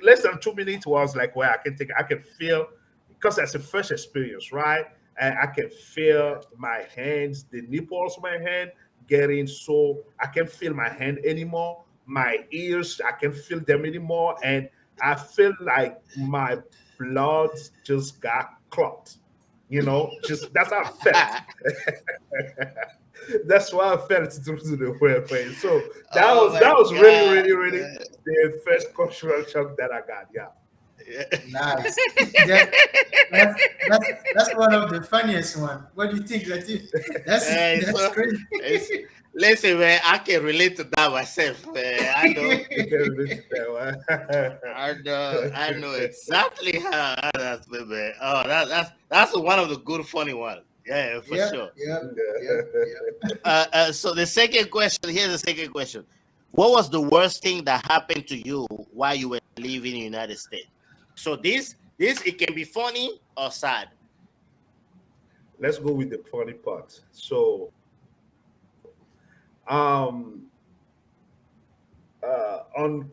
less than 2 minutes, was like, well, I can feel, because that's the first experience, right? And I can feel my hands, the nipples of my hand getting so, I can't feel my hand anymore. My ears, I can't feel them anymore. And I feel like my blood just got clogged. Just that's how I felt. That's why I felt through the way. So that Oh was my really, God. really, really the first cultural shock that I got. Yeah. Nice. that, that's one of the funniest one. What do you think, Latif? Hey, That's so crazy. listen, man, I can relate to that myself, man. I know. You can relate to that one. I know exactly how that's been, man. Oh, that's one of the good funny ones. Yeah, for Yep, sure. yep, yep, yep. So the second question, here's the second question. What was the worst thing that happened to you while you were living in the United States? So this it can be funny or sad. Let's go with the funny part. So, um, on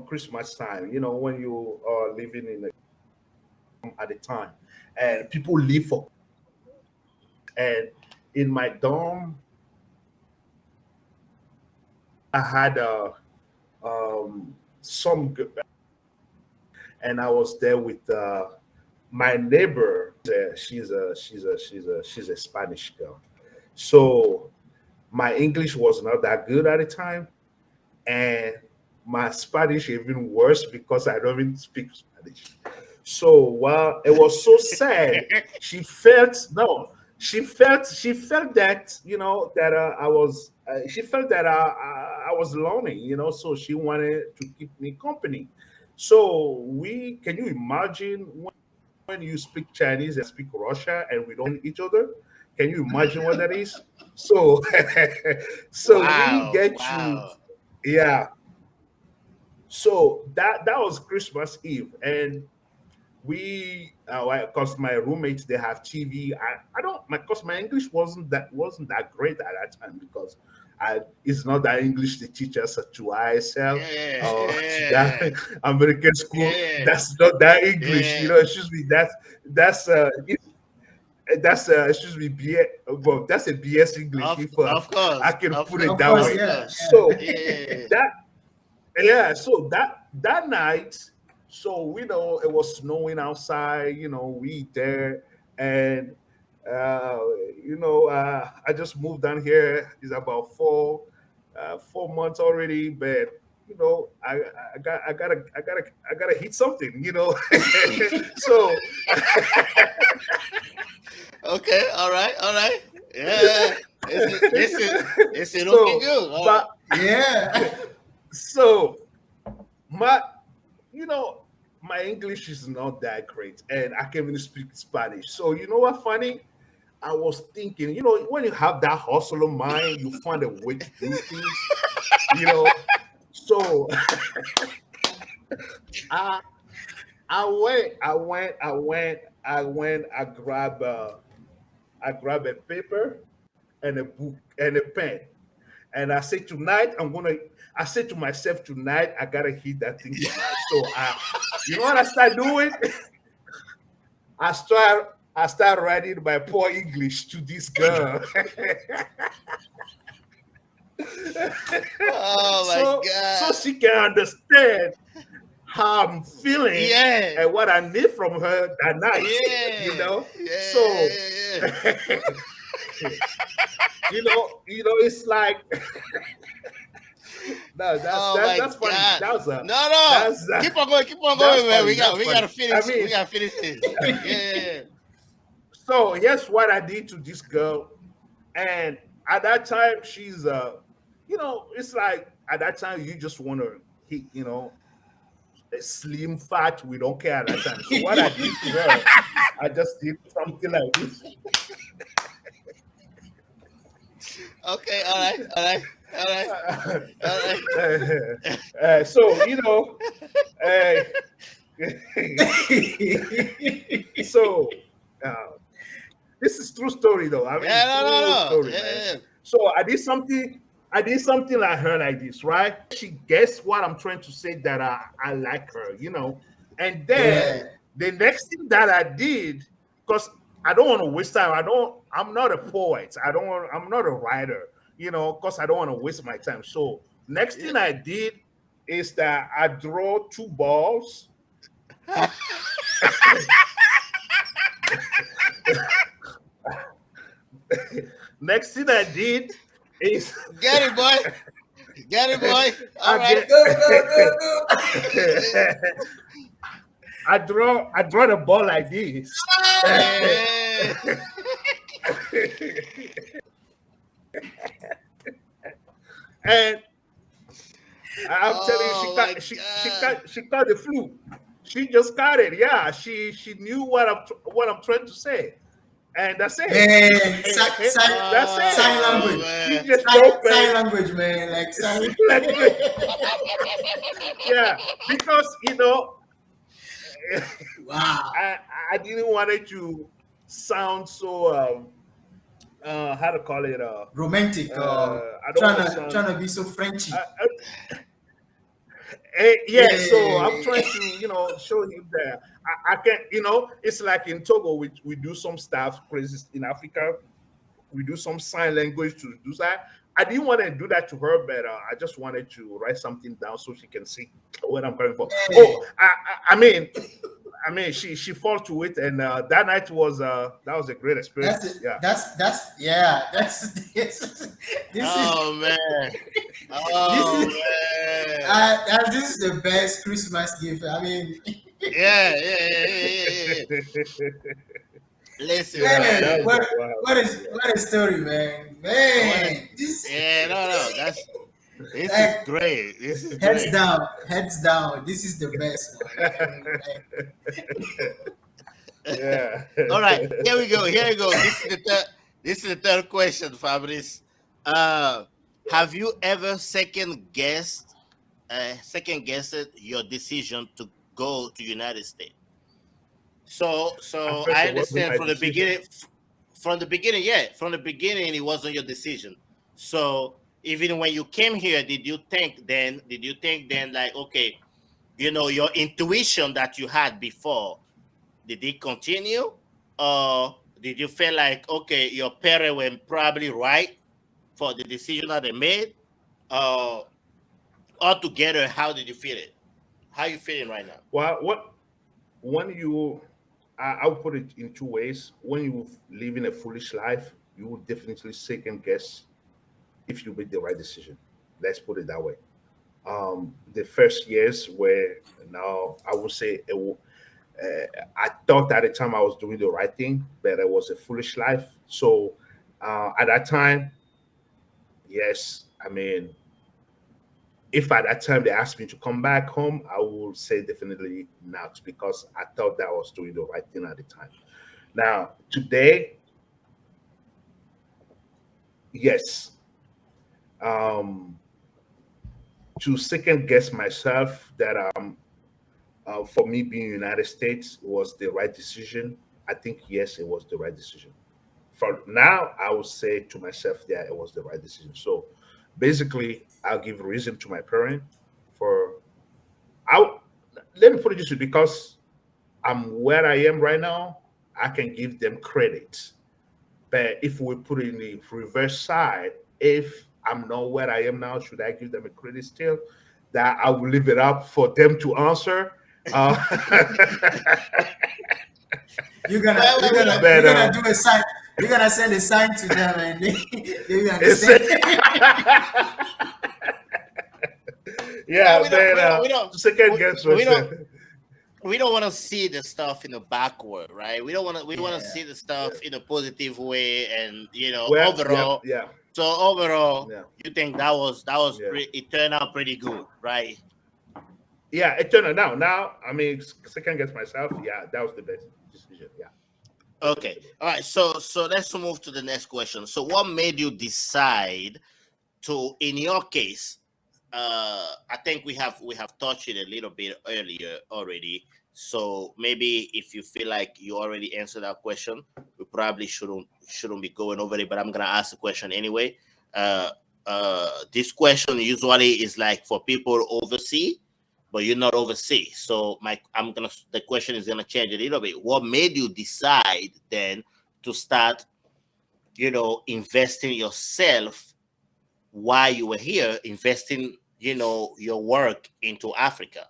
Christmas time, when you are living in at the time, and people leave for, and in my dorm, I had some, and I was there with my neighbor. She's a Spanish girl, so my English was not that good at the time, and my Spanish even worse because I don't even speak Spanish. So while it was so sad, she felt no, she felt that that I was she felt that I was lonely, so she wanted to keep me company. So we can you imagine when you speak Chinese and speak Russian and we don't each other? Can you imagine what that is? So so we Wow, get to wow. yeah. So that was Christmas Eve, and we because my roommates they have TV. I don't my because my English wasn't that great at that time because I it's not that English they teach us to ISL Yeah, or to yeah, that American school. yeah, That's not that English, yeah. excuse me. That's excuse me, well, that's a BS English if Of I course, can of put it Of course, that course, way. of yeah, course. yeah. So Yeah. that yeah, so that night, so we know it was snowing outside. We there, and uh, I just moved down here. It's about 4 months already, but I gotta hit something. So Okay, all right, all right. Yeah, this is looking so good. All right. but Yeah. so my you know, my English is not that great, and I can't even speak Spanish. So you know what? Funny, I was thinking, when you have that hustle of mind, you find a way to do things. You know, so I I grab a paper and a book and a pen, and I say tonight I'm gonna. I said to myself tonight I gotta hit that thing tonight. So you know what I start doing? I start writing my poor English to this girl. Oh my so God. she can understand how I'm feeling Yeah, and what I need from her that night. you yeah, know. So yeah, yeah. it's like no, that's Oh that's my that's funny. God. That was a No, no. that's Keep on that's going, man. funny. That's We funny. gotta I finish. We mean, gotta finish this. Yeah, yeah, so here's what I did to this girl. And at that time, she's it's like at that time you just want to hit, slim, fat. We don't care at that time. So what I did to her, I just did something like this. Okay, all right, all right, all right, all right. So uh, so uh, this is true story though. I mean, Yeah, no, no, true no. story, man. Yeah, So I did something like her like this, right? She guessed what I'm trying to say, that I like her, And then Yeah. the next thing that I did, because I don't want to waste time. I'm not a poet. I'm not a writer, because I don't want to waste my time. So next yeah. thing I did is that I draw two balls. Next thing I did is Get it, boy. Get it, boy. All I right. get Go, go, go, go. I draw the ball like this. Yeah. And I'm telling you, Oh my God. she caught the flu. She just caught it. Yeah, she knew what I'm trying to say, and that's it. Man, That's sign it. Oh language. She man. just Sign opened language, man. Like sign. language. Yeah, because Wow. I I didn't want it to sound so how to call it Romantic or I don't want to sound trying to be so Frenchy. yeah, so I'm Yeah. trying to, show him that I can, it's like in Togo, we do some stuff crazy in Africa. We do some sign language to do that. I didn't want to do that to her, but I just wanted to write something down so she can see what I'm going for. Yeah. Oh, I mean, she fell to it, and that night that was a great That's experience. it. Yeah. That's yeah. That's this is Oh man. this Oh is man. this is the best Christmas gift. I mean, Yeah, yeah, yeah, yeah, yeah, yeah. Listen, Yeah, man. that man, was a wild one. what a story, man. What a, Man, this yeah, no, no. This is like great. This is great. heads down. This is the best one. Yeah. All right, here we go. Here we go. This is the third question, Fabrice. Uh, have you ever second guessed your decision to go to United States? At So first, I it wasn't understand my from the decision. beginning. From the beginning, yeah, from the beginning, it wasn't your decision. So even when you came here, did you think then? Did you think then, like, okay, your intuition that you had before, did it continue, or did you feel like, okay, your parents were probably right for the decision that they made? Uh, Altogether, how did you feel it? How you feeling right now? Well, when you, I'll put it in two ways. When you living a foolish life, you will definitely second guess if you made the right decision. Let's put it that way. The first years where now I would say I thought at the time I was doing the right thing, but it was a foolish life. So at that time, yes, I mean, if at that time they asked me to come back home, I would say definitely not, because I thought that I was doing the right thing at the time. Now, today, yes, um, to second guess myself that for me being United States was the right decision. I think yes, it was the right decision. For now, I would say to myself, yeah, it was the right decision. So basically, I'll give reason to my parent for. I let me put it this way, because I'm where I am right now, I can give them credit. But if we put it in the reverse side, if I'm not where I am now, should I give them a credit still? That I will leave it up for them to answer. Uh, Well, well, we don't. You're but gonna do a sign. You're gonna send a sign to them, and they will it's understand. Well, yeah, to second we, guess we don't. myself. We don't want to see the stuff in a backward, right? We don't want to. We want to Yeah. see the Yeah. stuff in a positive way, and Well, yeah, overall. yeah, So overall, yeah, you think that was yeah. pretty. It turned out pretty good, right? Yeah, it turned out now. I mean, second guess myself. Yeah, that was the best decision. Yeah, Okay. definitely. All right. So let's move to the next question. So what made you decide to, in your case, I think we have touched it a little bit earlier already. So maybe if you feel like you already answered that question, we probably shouldn't be going over it. But I'm gonna ask the question anyway. Uh, this question usually is like for people overseas, but you're not overseas. So the question is gonna change a little bit. What made you decide then to start, investing yourself while you were here, investing, your work into Africa?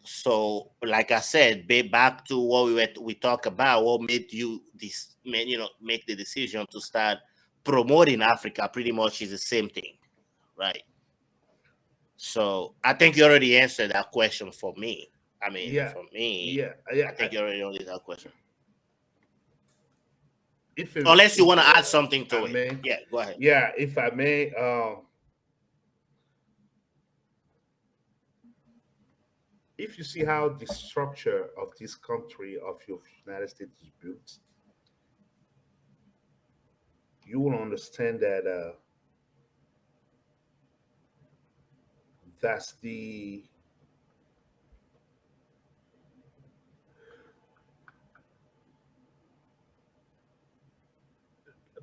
So, like I said, back to what we talk about, what made you make the decision to start promoting Africa? Pretty much is the same thing, right? So, I think you already answered that question for me. I mean, Yeah, for me, yeah, yeah. I think you already answered that question. Unless you If want to add something I to it, may, yeah, go ahead. yeah, if I may, if you see how the structure of this country of your United States is built, you will understand that that's the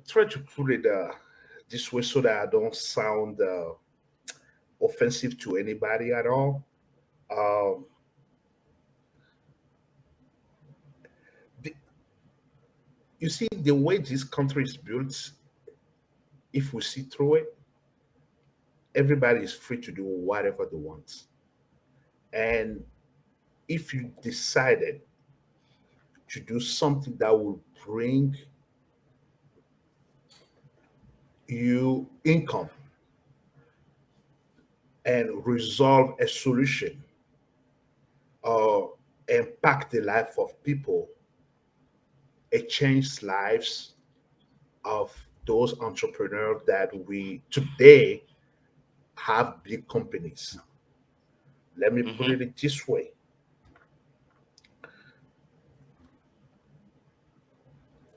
try to put it this way so that I don't sound offensive to anybody at all. Um, the, you see, the way this country is built, if we see through it, everybody is free to do whatever they want. And if you decided to do something that will bring you income and resolve a solution or impact the life of people, it changes lives of those entrepreneurs that we today have big companies. Let me put Mm-hmm. it this way.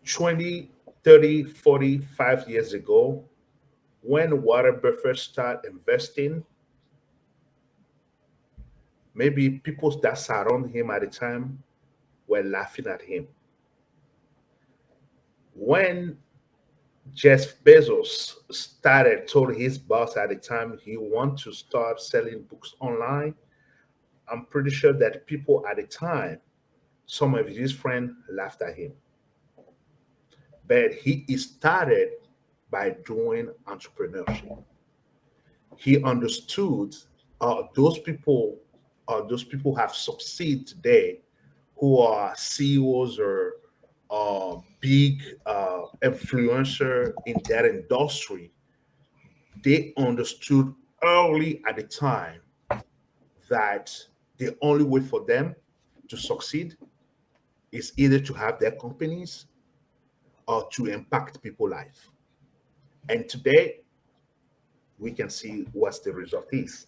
20, 30, 45 years ago, when Warren Buffett started investing, maybe people that surround him at the time were laughing at him. When Jeff Bezos told his boss at the time he want to start selling books online, I'm pretty sure that people at the time, some of his friends laughed at him. But he started by doing entrepreneurship. He understood those people have succeeded today who are CEOs or big influencer in that industry. They understood early at the time that the only way for them to succeed is either to have their companies or to impact people's life. And today we can see what the result is.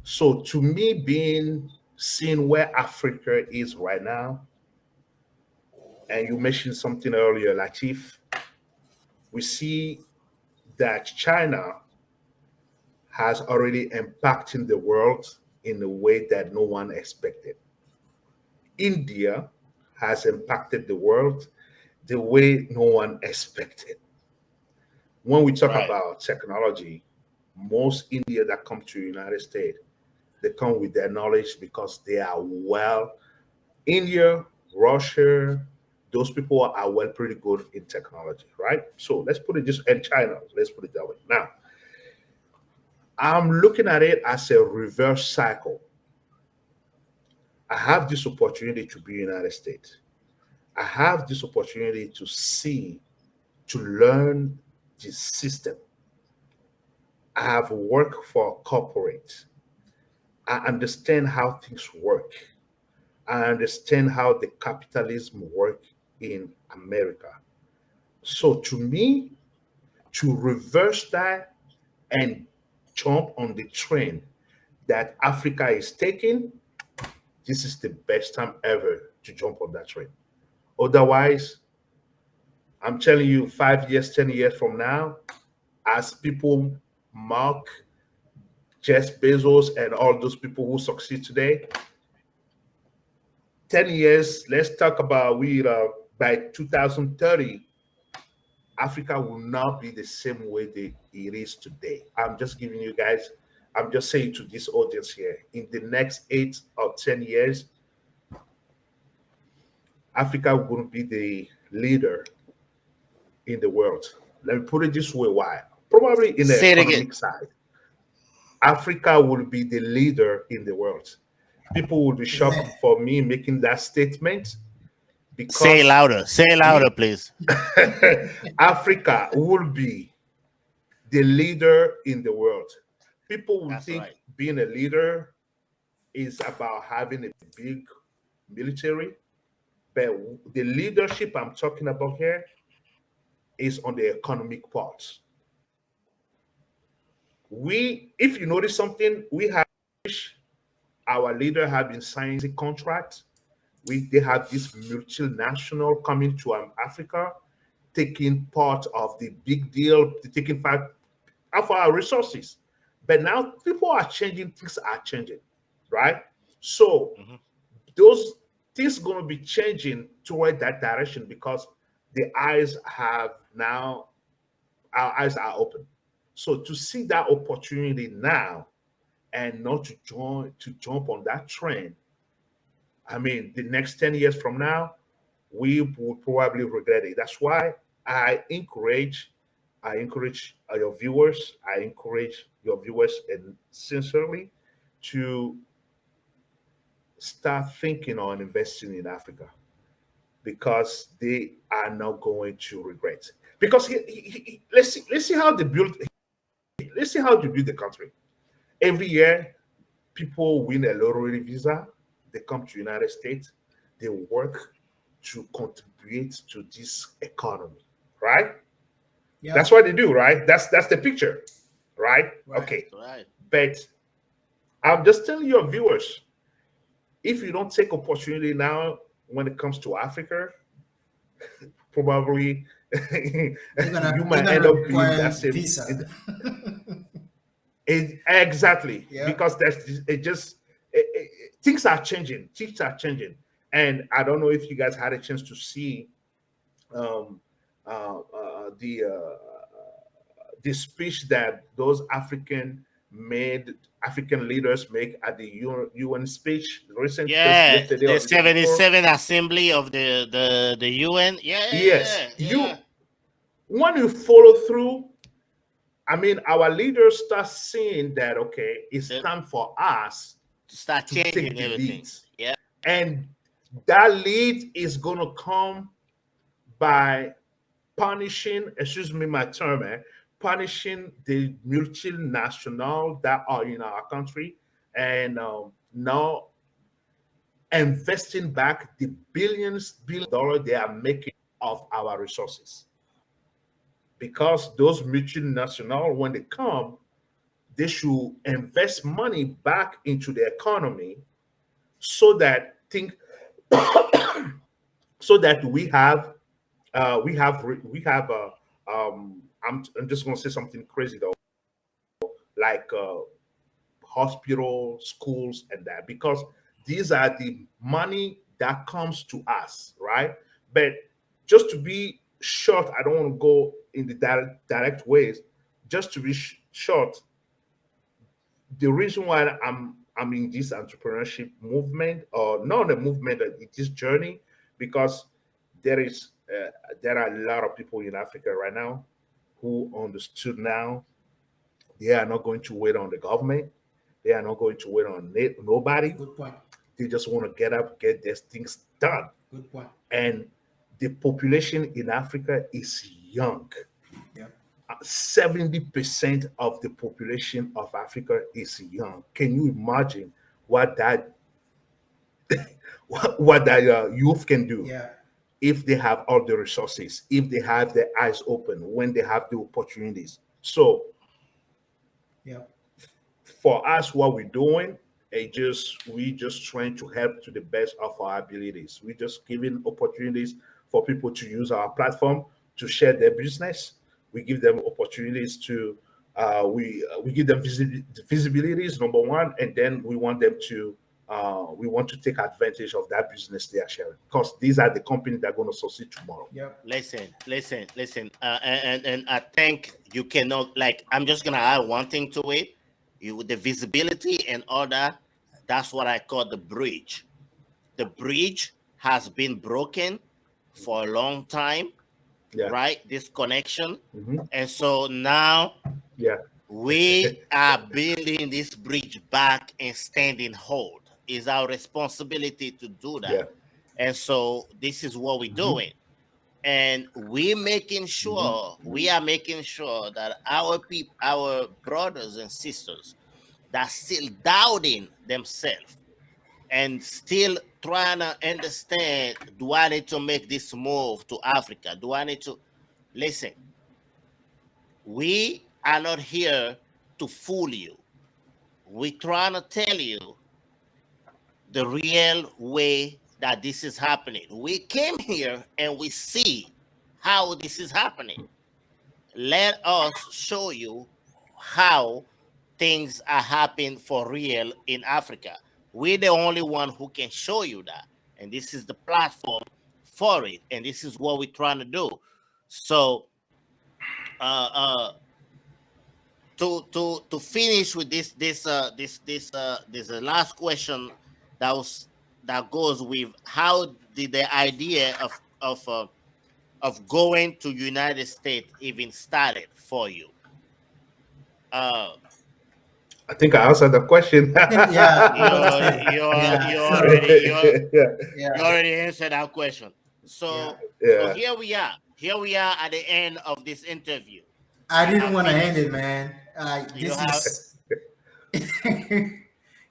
So to me, being seeing where Africa is right now, and you mentioned something earlier, Latif, we see that China has already impacted the world in a way that no one expected. India has impacted the world the way no one expected. When we talk Right. about technology, most India that come to United States, they come with their knowledge because they are well. India, Russia, those people are well pretty good in technology, right? So let's put it just in China. Let's put it that way. Now, I'm looking at it as a reverse cycle. I have this opportunity to be in the United States. I have this opportunity to see, to learn the system. I have worked for a corporate. I understand how things work. I understand how the capitalism work in America. So to me, to reverse that and jump on the train, that Africa is taking, this is the best time ever to jump on that train. Otherwise, I'm telling you, 5 years, 10 years from now, as people mark Jeff Bezos and all those people who succeed today, 10 years, let's talk about by 2030, Africa will not be the same way it is today. I'm just giving you guys, I'm just saying to this audience here, in the next 8 or 10 years, Africa will be the leader in the world. Let me put it this way: why? Probably in the Say it again. economic side, Africa will be the leader in the world. People will be shocked Amen. for me making that statement Say it because louder. Say it louder, please. Africa will be the leader in the world. People will That's think right. being a leader is about having a big military, but the leadership I'm talking about here is on the economic part. If you notice something, we have our leader have been signing a contract. They have this multinational coming to Africa, taking part of the big deal, taking part of our resources. But now people are changing, things are changing, right? So Hmm. those things going to be changing toward that direction because the eyes have now, our eyes are open. So to see that opportunity now and not to jump on that trend, I mean, the next 10 years from now, we will probably regret it. That's why I encourage your viewers and sincerely to start thinking on investing in Africa because they are not going to regret. Because let's see how they build. Let's see how they build the country. Every year, people win a lottery visa. They come to United States. They work to contribute to this economy, right? That's Yeah. what they do, right? That's the picture, right? Right. Okay. That's right. But I'm just telling your viewers, if you don't take opportunity now when it comes to Africa, probably you You're might end gonna up being that require same. visa. Exactly, Yeah. because things are changing. Things are changing, and I don't know if you guys had a chance to see um, uh, uh, the uh, the speech that those African leaders make at the UN speech recent, just Yeah, yesterday the or the day before. 77 assembly of the UN. Yeah, Yes, yeah, yeah. when you follow through, I mean, our leaders start seeing that okay, it's The, time for us to start to take changing the everything. lead, Yeah. and that lead is going to come by punishing, excuse me, my term, punishing the multinational that are in our country and now investing back the billion dollars they are making of our resources. Because those multinational, when they come, they should invest money back into the economy so that think so that I'm just going to say something crazy though, like hospital, schools, and that, because these are the money that comes to us, right? But just to be short, I don't want to go in the direct ways. Just to be short, the reason why I'm in this entrepreneurship movement, or not a movement, this journey, because there is there are a lot of people in Africa right now who understood now they are not going to wait on the government. They are not going to wait on nobody. Good point. They just want to get up, get their things done. Good point. And the population in Africa is young. Yeah. 70% of the population of Africa is young. Can you imagine what that what that youth can do Yeah. if they have all the resources, if they have their eyes open, when they have the opportunities? So Yeah. for us, what we're doing, we just trying to help to the best of our abilities. We just giving opportunities for people to use our platform to share their business. We give them opportunities to we give them visibilities, number one, and then we want them to we want to take advantage of that business they are sharing, because these are the companies that are going to succeed tomorrow. Yep. Listen. And I think you cannot, like, I'm just gonna add one thing to it. You, the visibility and all that. That's what I call the bridge. The bridge has been broken for a long time, Yeah. right? This connection, Hmm. and so now Yeah. we are building this bridge back and standing hold. It's our responsibility to do Yeah. that. And so this is what we're Hmm. doing. And Hmm. we are making sure that our brothers and sisters that still doubting themselves and still trying to understand, do I need to make this move to Africa? Do I need to listen? We are not here to fool you. We trying to tell you the real way that this is happening. We came here and we see how this is happening. Let us show you how things are happening for real in Africa. We're the only one who can show you that. And this is the platform for it. And this is what we're trying to do. So uh, uh, to finish with this last question that goes with, how did the idea of going to United States even started for you? Uh, I think I answered the question. Yeah, you understood. Yeah. you So already Yeah. you yeah, already answered that question. yeah. So Yeah. here we are. Here we are at the end of this interview. I We didn't have want to end finished. it, man. You This have is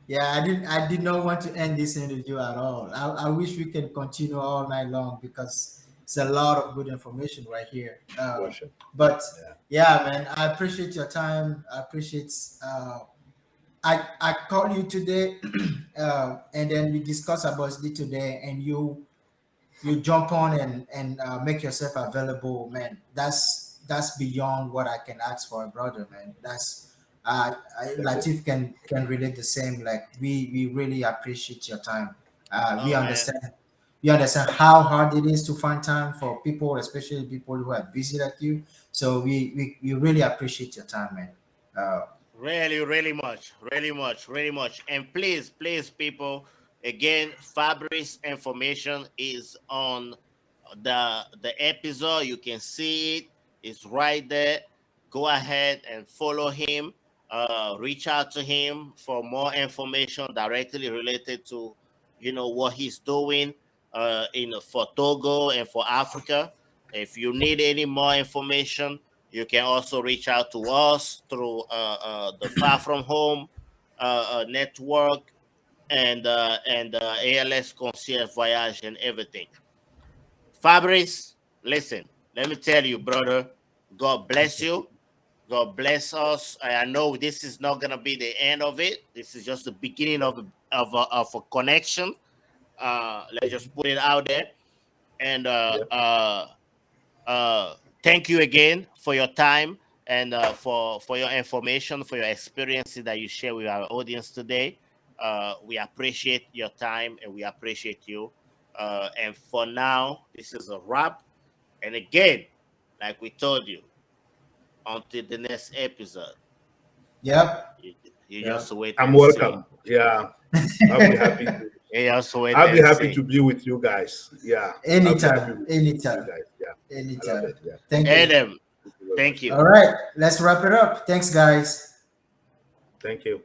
yeah, I did not want to end this interview at all. I wish we can continue all night long because it's a lot of good information right here. For sure. But Yeah. yeah, man, I appreciate your time. I appreciate. I called you today, and then we discuss about it today, and you jump on and make yourself available, man. That's beyond what I can ask for a brother, man. That's Thank you. Latif can relate the same. Like we really appreciate your time. We oh man. understand. We understand how hard it is to find time for people, especially people who are busy like you. So we really appreciate your time, man. Really, really much. And please, people, again, Fabrice information is on the episode. You can see it. It's right there. Go ahead and follow him. Reach out to him for more information directly related to, what he's doing in for Togo and for Africa. If you need any more information, you can also reach out to us through the Far From Home network and ALS Concierge Voyage and everything. Fabrice, listen, let me tell you, brother, God bless you. God bless us. I know this is not gonna be the end of it. This is just the beginning of a connection. Let's just put it out there. And Yeah. uh, thank you again for your time and for your information, for your experiences that you share with our audience today. We appreciate your time and we appreciate you. And for now, this is a wrap. And again, like we told you, until the next episode, Yep. you, you Yep. just wait I'm and see. welcome. Yeah. I'll be happy to You just wait I'll be and happy see. to be with you guys. Yeah. I'll be happy Anytime. with you Anytime. guys. Yeah. I love Anytime. it. Yeah. Thank you. Adam, Thank you very thank much. you. All right, let's wrap it up. Thanks, guys. Thank you.